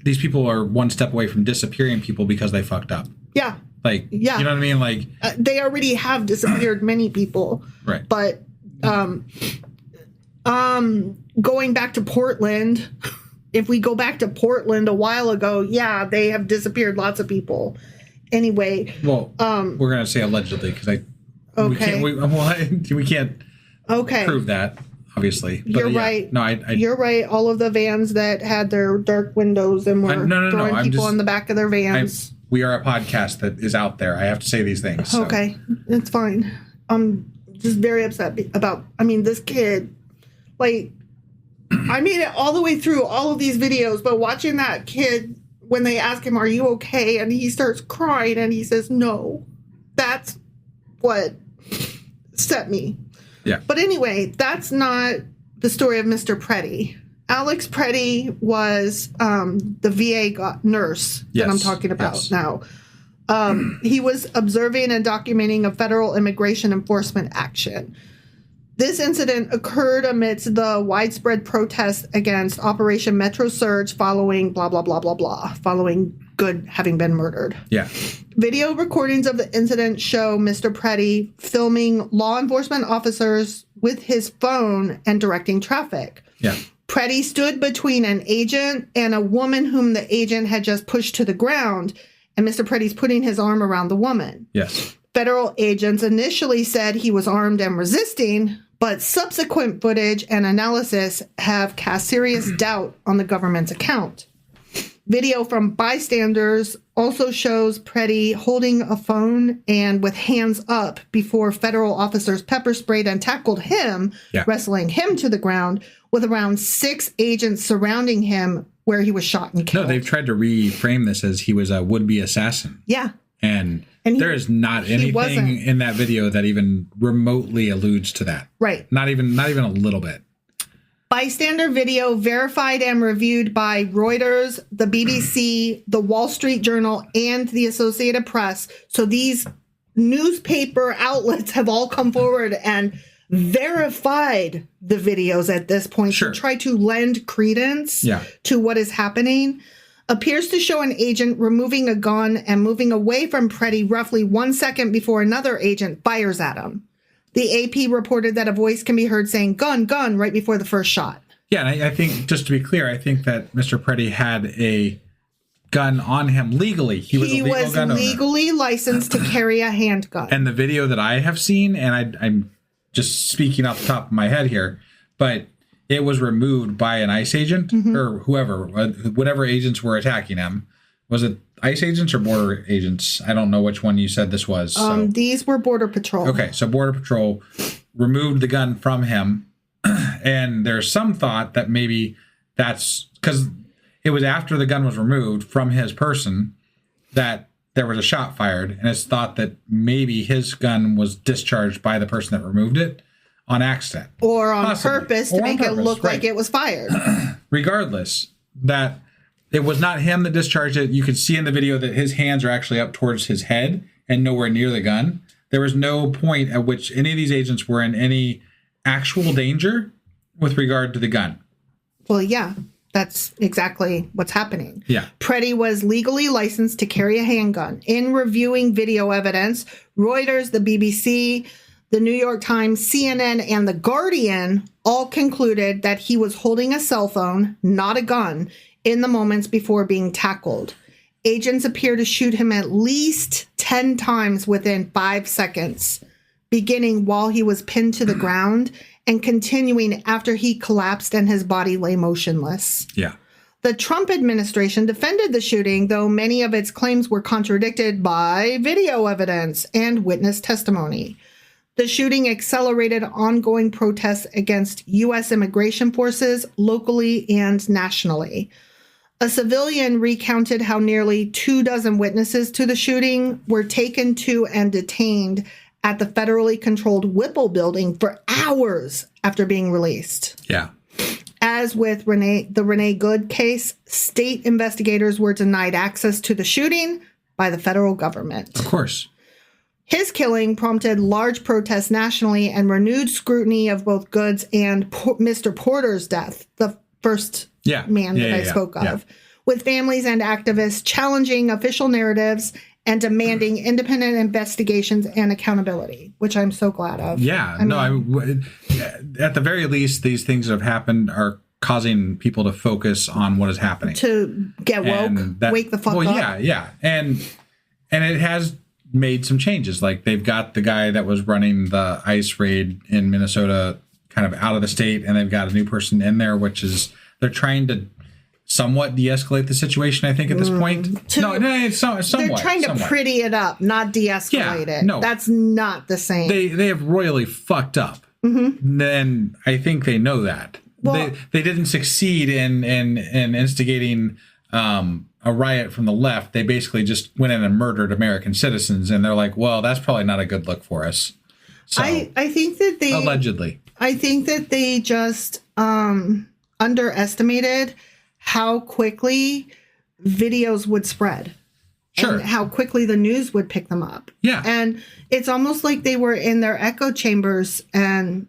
these people are one step away from disappearing people because they fucked up. Yeah. Like, yeah. You know what I mean? Like, they already have disappeared many people. Right. But going back to Portland, if we go back to Portland a while ago, yeah, they have disappeared lots of people. Anyway. Well, we're going to say allegedly because okay. we can't prove that. Obviously. But, you're right. No, you're right. All of the vans that had their dark windows and were throwing people in the back of their vans. We are a podcast that is out there. I have to say these things. So. Okay. It's fine. I'm just very upset about, this kid, like, I made it all the way through all of these videos, but watching that kid, when they ask him, are you okay? And he starts crying and he says, no. That's what set me. Yeah. But anyway, that's not the story of Mr. Preddy. Alex Preddy was the VA nurse that I'm talking about now. He was observing and documenting a federal immigration enforcement action. This incident occurred amidst the widespread protests against Operation Metro Surge following blah, blah, blah, blah, blah, following Good having been murdered. Yeah. Video recordings of the incident show Mr. Preddy filming law enforcement officers with his phone and directing traffic. Yeah. Preddy stood between an agent and a woman whom the agent had just pushed to the ground, and Mr. Preddy's putting his arm around the woman. Yes. Federal agents initially said he was armed and resisting, but subsequent footage and analysis have cast serious doubt on the government's account. Video from bystanders also shows Preddy holding a phone and with hands up before federal officers pepper sprayed and tackled him, wrestling him to the ground, with around 6 agents surrounding him where he was shot and killed. No, they've tried to reframe this as he was a would-be assassin. Yeah. And there is not anything in that video that even remotely alludes to that. Right. Not even a little bit. Bystander video verified and reviewed by Reuters, the BBC, the Wall Street Journal, and the Associated Press. So these newspaper outlets have all come forward and verified the videos at this point to try to lend credence to what is happening. Appears to show an agent removing a gun and moving away from Preddy roughly 1 second before another agent fires at him. The AP reported that a voice can be heard saying, gun, gun, right before the first shot. Yeah, and I think, just to be clear, I think that Mr. Preddy had a gun on him legally. He was legally licensed to carry a handgun. And the video that I have seen, and I'm just speaking off the top of my head here, but it was removed by an ICE agent or whoever, whatever agents were attacking him. Was it ICE agents or border agents? I don't know which one you said this was. These were Border Patrol. Okay, so Border Patrol removed the gun from him. And there's some thought that maybe that's because it was after the gun was removed from his person that there was a shot fired. And it's thought that maybe his gun was discharged by the person that removed it on accident. Or on purpose to make it look like it was fired. Regardless, that it was not him that discharged it. You could see in the video that his hands are actually up towards his head and nowhere near the gun. There was no point at which any of these agents were in any actual danger with regard to the gun. Well, yeah, that's exactly what's happening. Yeah. Preddy was legally licensed to carry a handgun. In reviewing video evidence, Reuters, the BBC, the New York Times, CNN, and The Guardian all concluded that he was holding a cell phone, not a gun, in the moments before being tackled. Agents appear to shoot him at least 10 times within 5 seconds, beginning while he was pinned to the ground and continuing after he collapsed and his body lay motionless. Yeah. The Trump administration defended the shooting, though many of its claims were contradicted by video evidence and witness testimony. The shooting accelerated ongoing protests against U.S. immigration forces locally and nationally. A civilian recounted how nearly 24 witnesses to the shooting were taken to and detained at the federally controlled Whipple building for hours after being released. Yeah. As with the Renee Good case, state investigators were denied access to the shooting by the federal government. Of course. His killing prompted large protests nationally and renewed scrutiny of both Good's and Mr. Porter's death, the first man that I spoke of, with families and activists challenging official narratives and demanding independent investigations and accountability, which I'm so glad of. Yeah, at the very least, these things that have happened are causing people to focus on what is happening. To get woke, wake the fuck up. Yeah. And it has made some changes. Like, they've got the guy that was running the ICE raid in Minnesota kind of out of the state, and they've got a new person in there, which is, they're trying to somewhat de-escalate the situation, I think, at this point. Somewhat. They're trying to pretty it up, not de-escalate it. No. That's not the same. They have royally fucked up. Mm-hmm. Then I think they know that. Well, they didn't succeed in instigating a riot from the left. They basically just went in and murdered American citizens, and they're like, well, that's probably not a good look for us. So, I think that they... Allegedly. I think that they just underestimated how quickly videos would spread. Sure. And how quickly the news would pick them up. Yeah. And it's almost like they were in their echo chambers and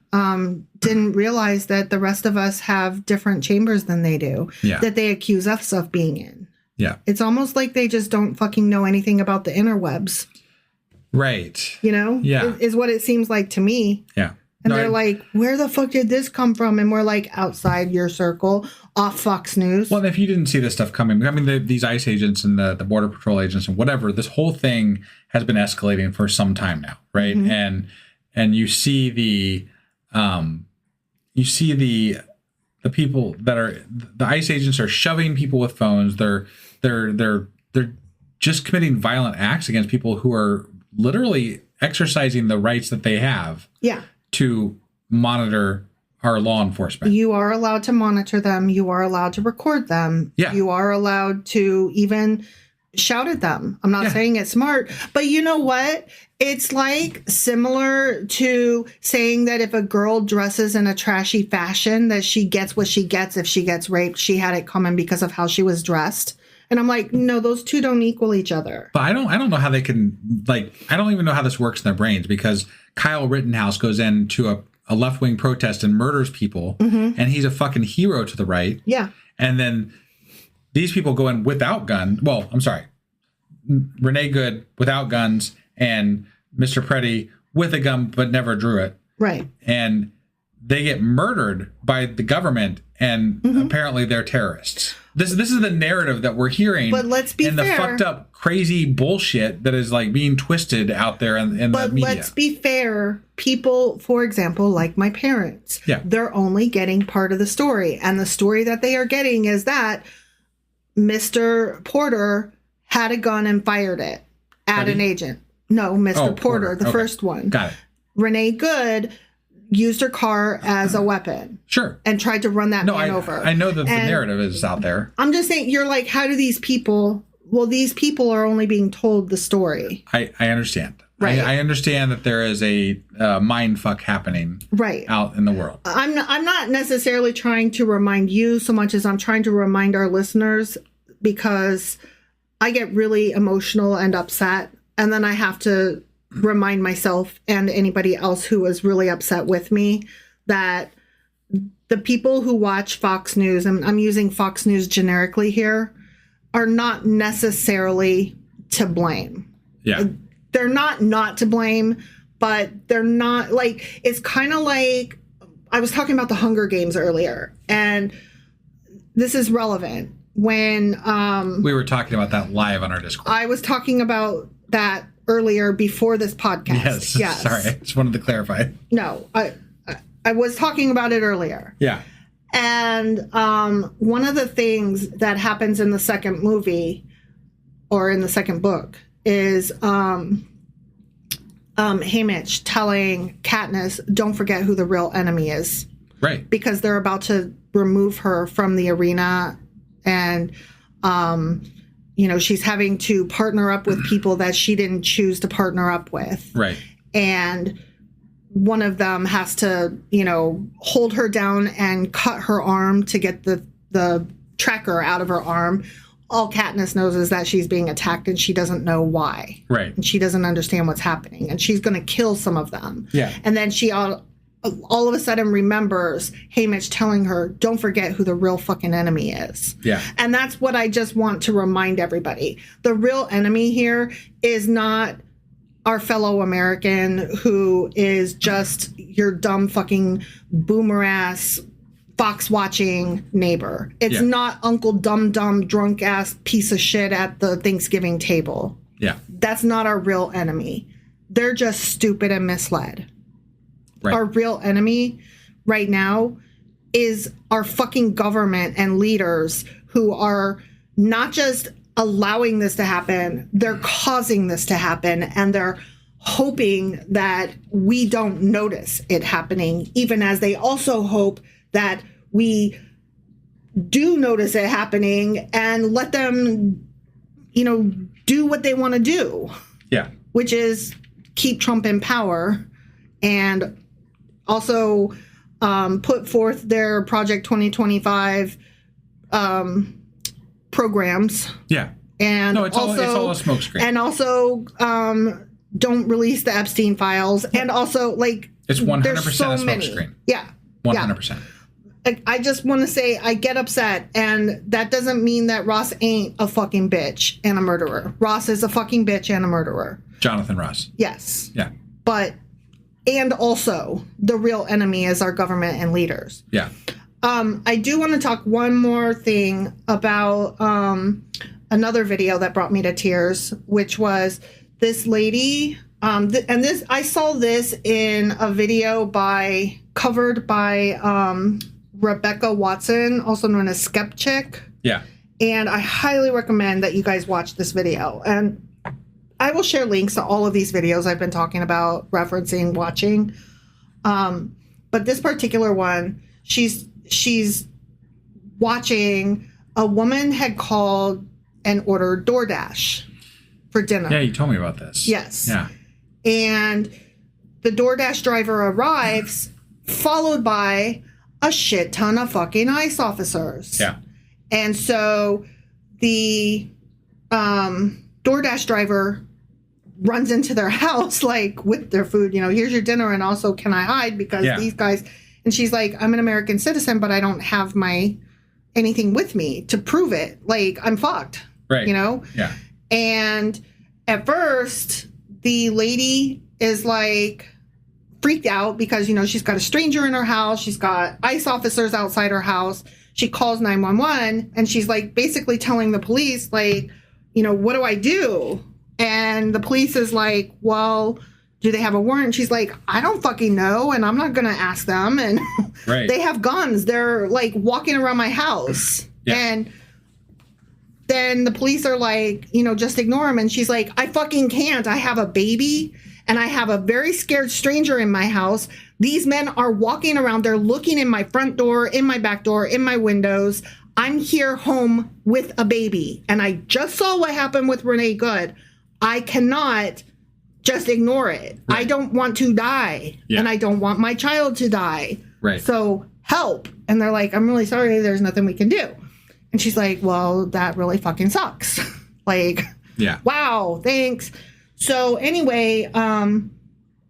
didn't realize that the rest of us have different chambers than they do. Yeah. That they accuse us of being in. Yeah. It's almost like they just don't fucking know anything about the interwebs. Right. You know? Yeah. Is what it seems like to me. Yeah. And they're like, where the fuck did this come from? And we're like, outside your circle, off Fox News. Well, if you didn't see this stuff coming, I mean, these ICE agents and the Border Patrol agents and whatever, this whole thing has been escalating for some time now, right? Mm-hmm. And you see the people that are, the ICE agents are shoving people with phones. They're just committing violent acts against people who are literally exercising the rights that they have. Yeah. To monitor our law enforcement. You are allowed to monitor them. You are allowed to record them. Yeah. You are allowed to even shout at them. I'm not saying it's smart, but you know what? It's like similar to saying that if a girl dresses in a trashy fashion, that she gets what she gets if she gets raped. She had it coming because of how she was dressed. And I'm like, no, those two don't equal each other. But I don't know how they can, like, I don't even know how this works in their brains, because Kyle Rittenhouse goes into a left-wing protest and murders people, and he's a fucking hero to the right. Yeah. And then these people go in without guns. Well, I'm sorry. Renee Good without guns and Mr. Preddy with a gun but never drew it. Right. And they get murdered by the government, and apparently they're terrorists. This is the narrative that we're hearing. But let's be fair. The fucked up, crazy bullshit that is like being twisted out there in the media. But let's be fair. People, for example, like my parents, they're only getting part of the story. And the story that they are getting is that Mr. Porter had a gun and fired it at an agent. No, Mr. Porter, the first one. Got it. Renee Good used her car as a weapon. Sure. And tried to run that man over. I know that the narrative is out there. I'm just saying, you're like, how do these people... Well, these people are only being told the story. I understand. Right. I understand that there is a mind fuck happening out in the world. I'm not necessarily trying to remind you so much as I'm trying to remind our listeners, because I get really emotional and upset, and then I have to remind myself and anybody else who was really upset with me that the people who watch Fox News, and I'm using Fox News generically here, are not necessarily to blame. Yeah. They're not to blame, but they're not, like, it's kind of like, I was talking about the Hunger Games earlier, and this is relevant. When we were talking about that live on our Discord. I was talking about that earlier before this podcast. Yes. Sorry, I just wanted to clarify. No, I was talking about it earlier. Yeah. And one of the things that happens in the second movie, or in the second book, is Haymitch telling Katniss, don't forget who the real enemy is. Right. Because they're about to remove her from the arena, and she's having to partner up with people that she didn't choose to partner up with. Right. And one of them has to, hold her down and cut her arm to get the tracker out of her arm. all Katniss knows is that she's being attacked and she doesn't know why. Right. And she doesn't understand what's happening. And she's going to kill some of them. Yeah. And then she all of a sudden remembers Haymitch telling her, don't forget who the real fucking enemy is. Yeah. And that's what I just want to remind everybody. The real enemy here is not our fellow American who is just your dumb fucking boomer ass Fox watching neighbor. It's not Uncle Dumb drunk ass piece of shit at the Thanksgiving table. Yeah. That's not our real enemy. They're just stupid and misled. Right. Our real enemy right now is our fucking government and leaders who are not just allowing this to happen, they're causing this to happen, and they're hoping that we don't notice it happening, even as they also hope that we do notice it happening and let them, do what they want to do. Yeah. Which is keep Trump in power and also put forth their Project 2025 programs. Yeah. And it's all a smokescreen. And also don't release the Epstein files. And also, it's 100% there's so a many. smokescreen. Yeah. 100%. Yeah. I just want to say I get upset, and that doesn't mean that Ross ain't a fucking bitch and a murderer. Ross is a fucking bitch and a murderer. Jonathan Ross. Yes. Yeah. And also the real enemy is our government and leaders. Yeah. I do want to talk one more thing about another video that brought me to tears, which was this lady. I saw this in a video covered by Rebecca Watson, also known as Skepchick. Yeah. And I highly recommend that you guys watch this video. And I will share links to all of these videos I've been talking about, referencing, watching. But this particular one, she's watching. A woman had called and ordered DoorDash for dinner. Yeah, you told me about this. Yes. Yeah. And the DoorDash driver arrives, followed by a shit ton of fucking ICE officers. Yeah. And so the DoorDash driver runs into their house, with their food, here's your dinner, and also can I hide because these guys, and she's like, I'm an American citizen, but I don't have anything with me to prove it. I'm fucked. Right. Yeah. And at first, the lady is freaked out because, she's got a stranger in her house. She's got ICE officers outside her house. She calls 911 and she's basically telling the police, what do I do? And the police is like, well, do they have a warrant? She's like, I don't fucking know. And I'm not going to ask them. And they have guns. They're walking around my house. Yeah. And then the police are just ignore him. And she's like, I fucking can't. I have a baby and I have a very scared stranger in my house. These men are walking around. They're looking in my front door, in my back door, in my windows. I'm here home with a baby. And I just saw what happened with Renee Good. I cannot just ignore it. Right. I don't want to die. Yeah. And I don't want my child to die. Right. So help. And they're like, I'm really sorry. There's nothing we can do. And she's like, well, that really fucking sucks. Wow, thanks. So anyway,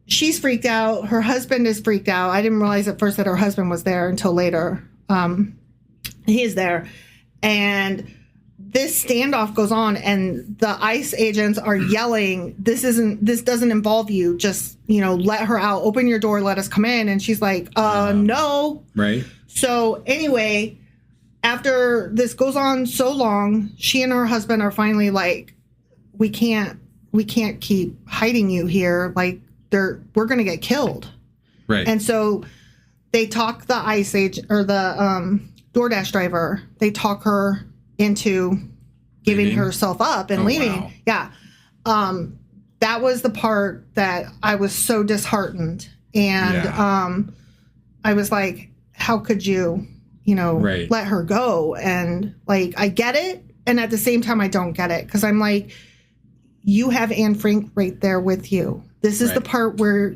she's freaked out. Her husband is freaked out. I didn't realize at first that her husband was there until later. He is there. And this standoff goes on and the ICE agents are yelling, this doesn't involve you. Just, let her out. Open your door. Let us come in. And she's like, no. Right. So anyway, after this goes on so long, she and her husband are finally like, we can't keep hiding you here. We're going to get killed. Right. And so they talk the ICE agent or the DoorDash driver. They talk her into giving herself up and leaving. Wow. Yeah. That was the part that I was so disheartened. And I was like, how could you, let her go? And I get it. And at the same time, I don't get it. Because I'm like, you have Anne Frank right there with you. This is the part where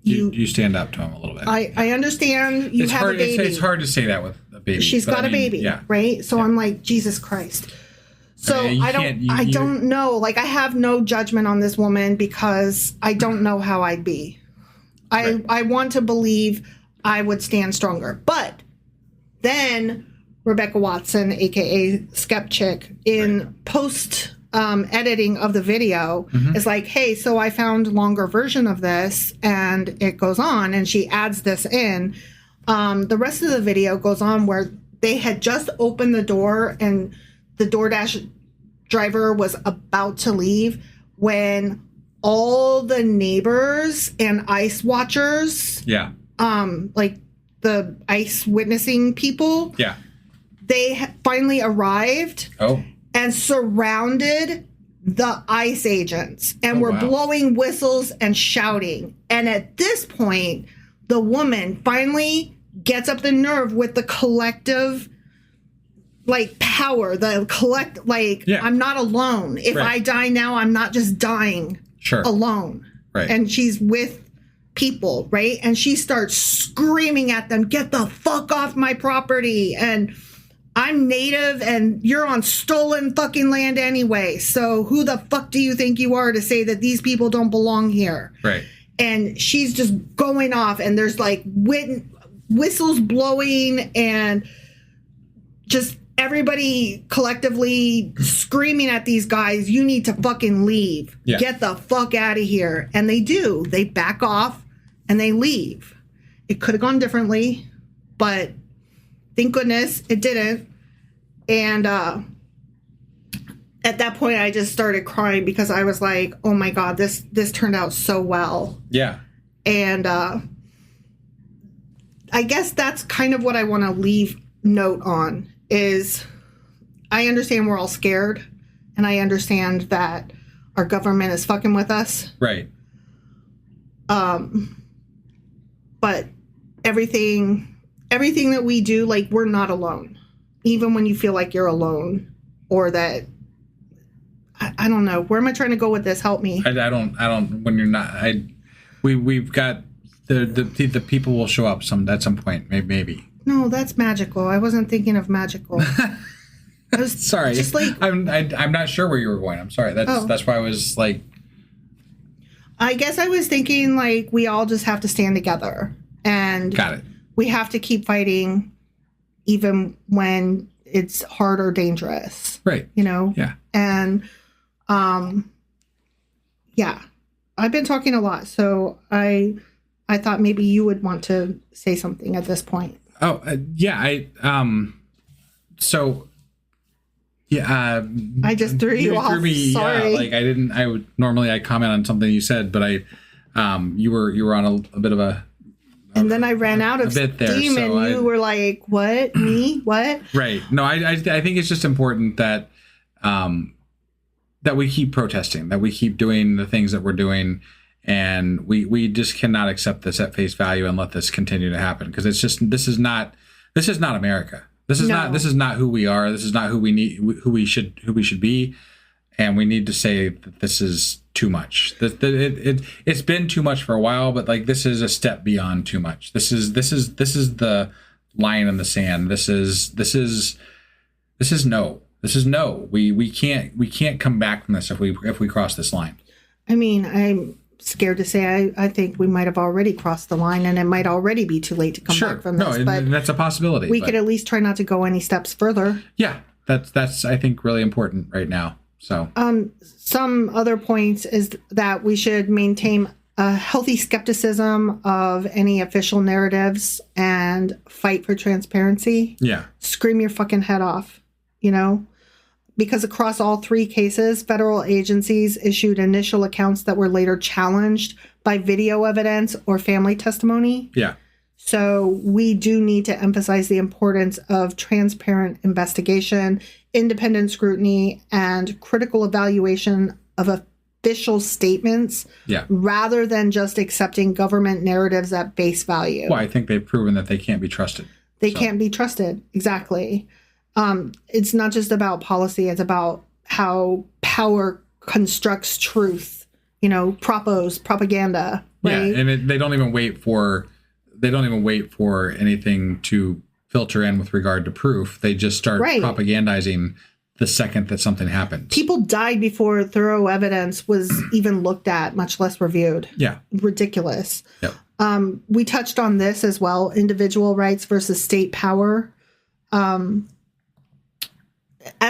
you stand up to him a little bit. I understand you have a baby. It's hard to say that with a baby. She's got a baby, right? So I'm like, Jesus Christ. So I don't know. Like, I have no judgment on this woman because I don't know how I'd be. I want to believe I would stand stronger. But then Rebecca Watson, a.k.a. Skepchick, in post editing of the video is like, hey, so I found a longer version of this, and it goes on, and she adds this in. The rest of the video goes on where they had just opened the door and the DoorDash driver was about to leave when all the neighbors and ICE watchers, like the ICE witnessing people, they finally arrived and surrounded the ICE agents and were blowing whistles and shouting. And at this point, the woman finally gets up the nerve with the collective, like, power, I'm not alone. If I die now, I'm not just dying alone. Right. And she's with people, right? And she starts screaming at them, get the fuck off my property. And I'm native and you're on stolen fucking land anyway. So who the fuck do you think you are to say that these people don't belong here? Right. And she's just going off, and there's like whistles blowing and just everybody collectively screaming at these guys, you need to fucking leave. Yeah. Get the fuck out of here. And they do. They back off and they leave. It could have gone differently, but thank goodness it didn't. And at that point, I just started crying because I was like, oh my God, this turned out so well. Yeah. And I guess that's kind of what I want to leave note on. Is I understand we're all scared, and I understand that our government is fucking with us. Right. But everything that we do, like, we're not alone. Even when you feel like you're alone, or that, I don't know. Where am I trying to go with this? Help me. I don't, when you're not, we've got, the people will show up at some point, maybe. No, that's magical. I wasn't thinking of magical. I was sorry. Just like, I'm not sure where you were going. I'm sorry. That's why I was like. I guess I was thinking like we all just have to stand together, and got it. We have to keep fighting, even when it's hard or dangerous. Right. You know. Yeah. And, yeah, I've been talking a lot, so I thought maybe you would want to say something at this point. Oh, yeah. I just threw you off. Sorry. Yeah, like I comment on something you said, but you were on a bit of a. And then I ran out of steam, there, and you were like, "What? Me? What?" Right. No, I think it's just important that that we keep protesting, that we keep doing the things that we're doing. And we just cannot accept this at face value and let this continue to happen, because it's just this is not America. This is not who we are. This is not who we should be, and we need to say that this is too much. It's been too much for a while, but like this is a step beyond too much. This is the line in the sand. This is no. This is no. We can't come back from this if we cross this line. I mean, I'm scared to say I think we might have already crossed the line, and it might already be too late to come back from this. But that's a possibility. We could at least try not to go any steps further. Yeah, that's I think really important right now. So some other points is that we should maintain a healthy skepticism of any official narratives and fight for transparency. Yeah. Scream your fucking head off, you know? Because across all three cases, federal agencies issued initial accounts that were later challenged by video evidence or family testimony. Yeah. So we do need to emphasize the importance of transparent investigation, independent scrutiny, and critical evaluation of official statements, rather than just accepting government narratives at face value. Well, I think they've proven that they can't be trusted. They can't be trusted. Exactly. It's not just about policy. It's about how power constructs truth. propaganda, right? Yeah, and they don't even wait for anything to filter in with regard to proof. They just start propagandizing the second that something happens. People died before thorough evidence was even looked at, much less reviewed. Yeah. Ridiculous. Yep. We touched on this as well, individual rights versus state power. As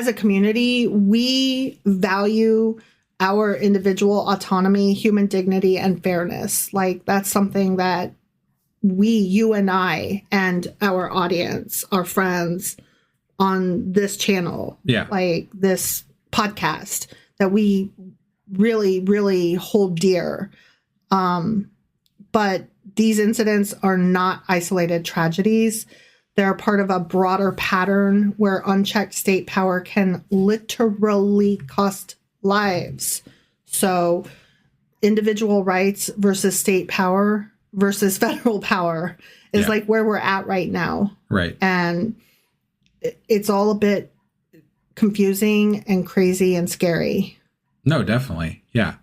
a community, we value our individual autonomy, human dignity, and fairness. Like, that's something that you and I and our audience, our friends on this channel, like this podcast, that we really, really hold dear. But these incidents are not isolated tragedies. They're part of a broader pattern where unchecked state power can literally cost lives. So individual rights versus state power versus federal power is like where we're at right now. Right. And it's all a bit confusing and crazy and scary. No, definitely. Yeah.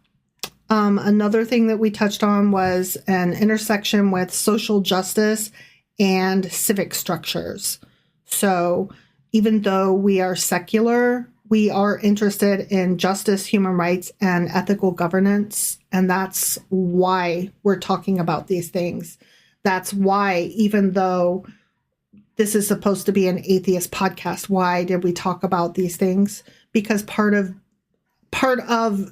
Another thing that we touched on was an intersection with social justice and civic structures. So even though we are secular, we are interested in justice, human rights, and ethical governance. And that's why we're talking about these things. That's why, even though this is supposed to be an atheist podcast, why did we talk about these things? Because part of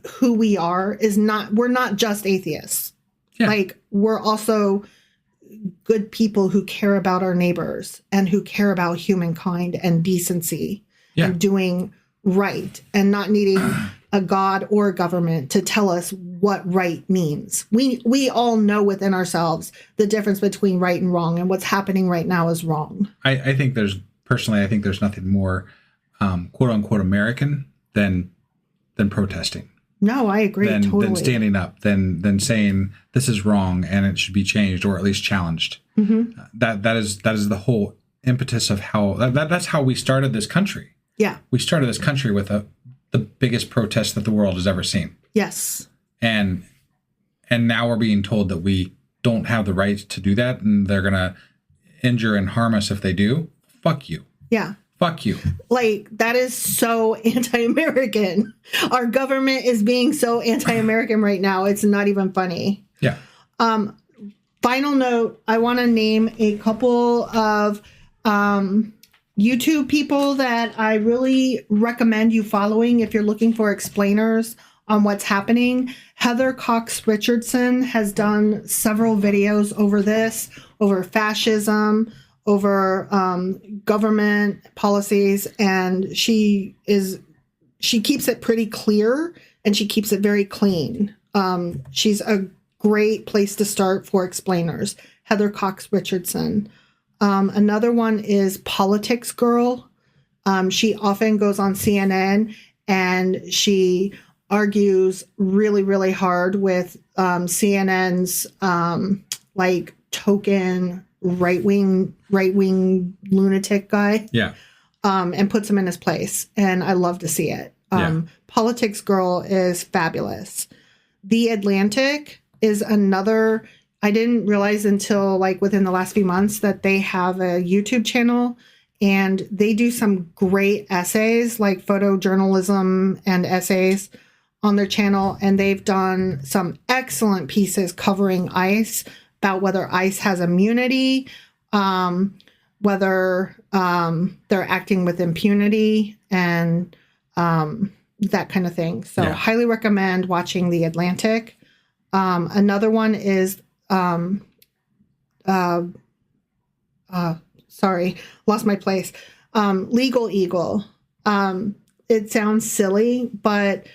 who we are is we're not just atheists. Yeah. Like, we're also good people who care about our neighbors and who care about humankind and decency and doing right and not needing a God or a government to tell us what right means. We all know within ourselves the difference between right and wrong, and what's happening right now is wrong. I think there's nothing more quote unquote American than protesting. No, I agree totally. Than standing up, than saying this is wrong and it should be changed or at least challenged. Mm-hmm. That is the whole impetus of how that's how we started this country. Yeah, we started this country with the biggest protest that the world has ever seen. Yes, and now we're being told that we don't have the right to do that, and they're gonna injure and harm us if they do. Fuck you. Yeah. Fuck you. Like, that is so anti-American. Our government is being so anti-American right now. It's not even funny. Yeah. Final note, I want to name a couple of YouTube people that I really recommend you following if you're looking for explainers on what's happening. Heather Cox Richardson has done several videos over fascism, over government policies, and she keeps it pretty clear and she keeps it very clean. She's a great place to start for explainers. Heather Cox Richardson. Another one is Politics Girl. She often goes on CNN and she argues really, really hard with CNN's like token right-wing lunatic guy. Yeah. And puts him in his place. And I love to see it. Politics Girl is fabulous. The Atlantic is another, I didn't realize until like within the last few months that they have a YouTube channel, and they do some great essays, like photojournalism and essays on their channel. And they've done some excellent pieces covering ICE, about whether ICE has immunity, whether they're acting with impunity, and that kind of thing. So highly recommend watching The Atlantic. Another one is, sorry, lost my place. Legal Eagle. It sounds silly, but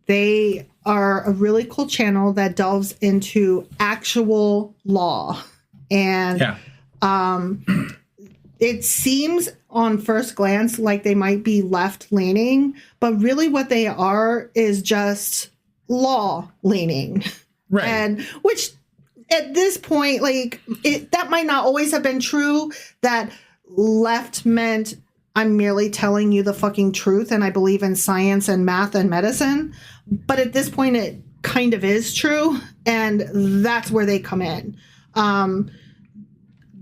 they are a really cool channel that delves into actual law. And it seems on first glance like they might be left leaning, but really what they are is just law leaning. Right. And which at this point, like, that might not always have been true, that left meant I'm merely telling you the fucking truth and I believe in science and math and medicine. But at this point, kind of is true, and that's where they come in.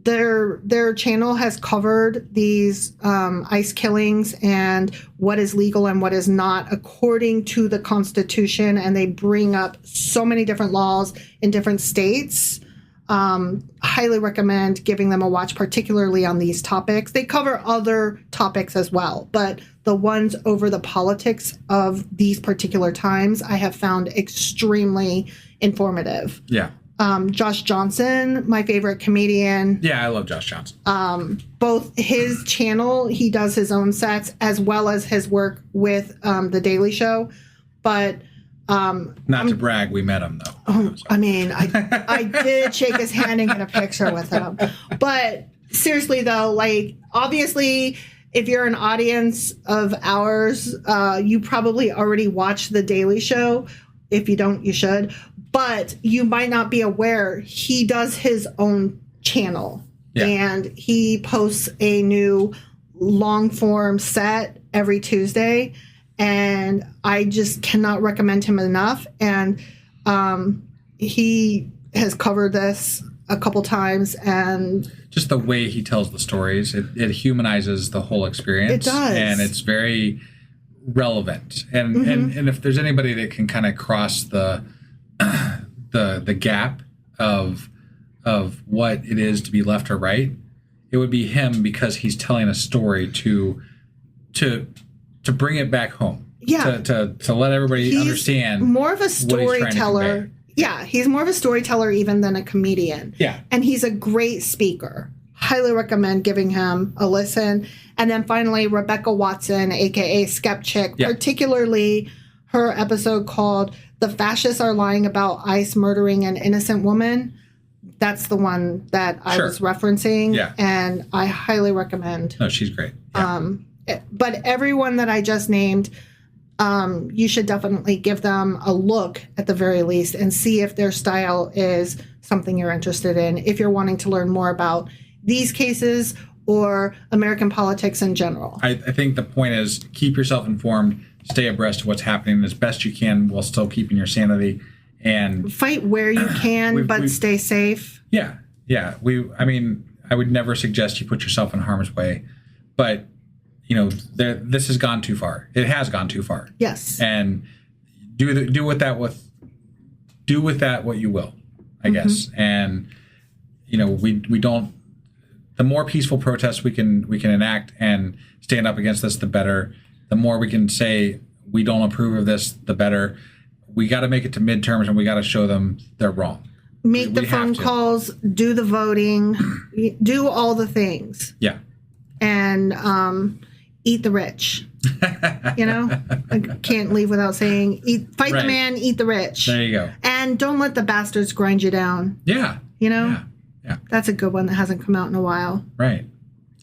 Their channel has covered these ICE killings and what is legal and what is not according to the Constitution, and they bring up so many different laws in different states. Highly recommend giving them a watch, particularly on these topics. They cover other topics as well, but the ones over the politics of these particular times I have found extremely informative. Yeah. Josh Johnson, my favorite comedian. Yeah, I love Josh Johnson. Both his channel, he does his own sets, as well as his work with The Daily Show. But not to brag, we met him though. Oh, I mean, I did shake his hand and get a picture with him. But seriously though, like, obviously, if you're an audience of ours, you probably already watched The Daily Show. If you don't, you should. But you might not be aware he does his own channel. Yeah. And he posts a new long form set every Tuesday. And I just cannot recommend him enough. And he has covered this a couple times. And just the way he tells the stories, it humanizes the whole experience. It does. And it's very relevant. And and if there's anybody that can kind of cross the gap of what it is to be left or right, it would be him, because he's telling a story to bring it back home. Yeah. To let everybody understand. More of a storyteller. Yeah, he's more of a storyteller even than a comedian. Yeah. And he's a great speaker. Highly recommend giving him a listen. And then finally, Rebecca Watson, aka Skepchick, particularly her episode called "The Fascists Are Lying About ICE Murdering an Innocent Woman." That's the one that I was referencing. Yeah. And I highly recommend. No, she's great. Yeah. But everyone that I just named, you should definitely give them a look at the very least and see if their style is something you're interested in, if you're wanting to learn more about these cases or American politics in general. I think the point is keep yourself informed, stay abreast of what's happening as best you can while still keeping your sanity, and fight where you can, but stay safe. Yeah. Yeah. I would never suggest you put yourself in harm's way, but this has gone too far. It has gone too far. Yes. And do with that what you will, I guess. And we don't. The more peaceful protests we can enact and stand up against this, the better. The more we can say we don't approve of this, the better. We got to make it to midterms, and we got to show them they're wrong. Make the phone calls, do the voting, do all the things. Yeah. And eat the rich. I can't leave without saying, fight the man, eat the rich. There you go. And don't let the bastards grind you down. Yeah. Yeah. Yeah. That's a good one that hasn't come out in a while. Right.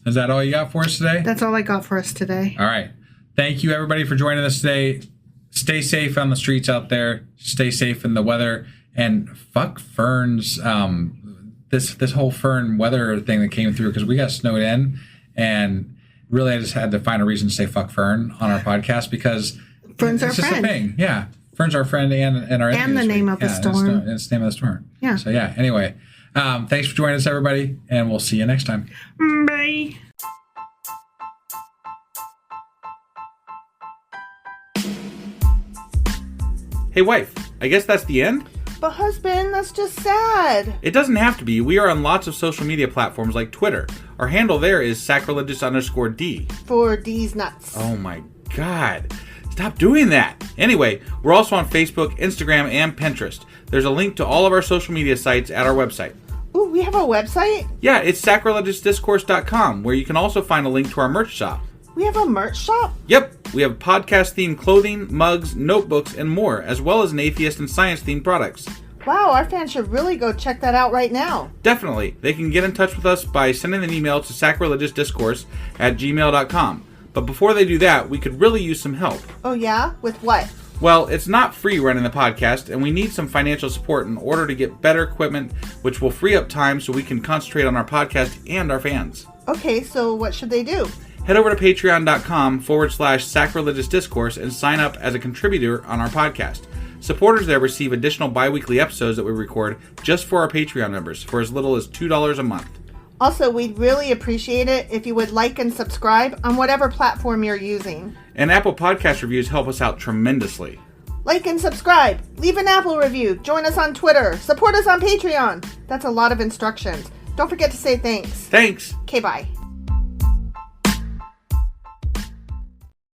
Is that all you got for us today? That's all I got for us today. All right. Thank you, everybody, for joining us today. Stay safe on the streets out there. Stay safe in the weather. And fuck ferns. This whole fern weather thing that came through, because we got snowed in. And really, I just had to find a reason to say fuck fern on our podcast, because ferns are it's just friend. a thing. Yeah. Ferns are our friend and our enemy. And the name of the storm. It's the name of the storm. Yeah. So, yeah. Anyway. Thanks for joining us, everybody, and we'll see you next time. Bye. Hey, wife, I guess that's the end? But husband, that's just sad. It doesn't have to be. We are on lots of social media platforms like Twitter. Our handle there is sacrilegious_D. For D's nuts. Oh my God. Stop doing that. Anyway, we're also on Facebook, Instagram, and Pinterest. There's a link to all of our social media sites at our website. Ooh, we have a website? Yeah, it's sacrilegiousdiscourse.com, where you can also find a link to our merch shop. We have a merch shop? Yep, we have podcast-themed clothing, mugs, notebooks, and more, as well as an atheist and science-themed products. Wow, our fans should really go check that out right now. Definitely. They can get in touch with us by sending an email to sacrilegiousdiscourse@gmail.com. But before they do that, we could really use some help. Oh yeah? With what? Well, it's not free running the podcast, and we need some financial support in order to get better equipment, which will free up time so we can concentrate on our podcast and our fans. Okay, so what should they do? Head over to patreon.com/sacrilegious discourse and sign up as a contributor on our podcast. Supporters there receive additional bi-weekly episodes that we record just for our Patreon members for as little as $2 a month. Also, we'd really appreciate it if you would like and subscribe on whatever platform you're using. And Apple Podcast reviews help us out tremendously. Like and subscribe. Leave an Apple review. Join us on Twitter. Support us on Patreon. That's a lot of instructions. Don't forget to say thanks. Thanks. Okay, bye.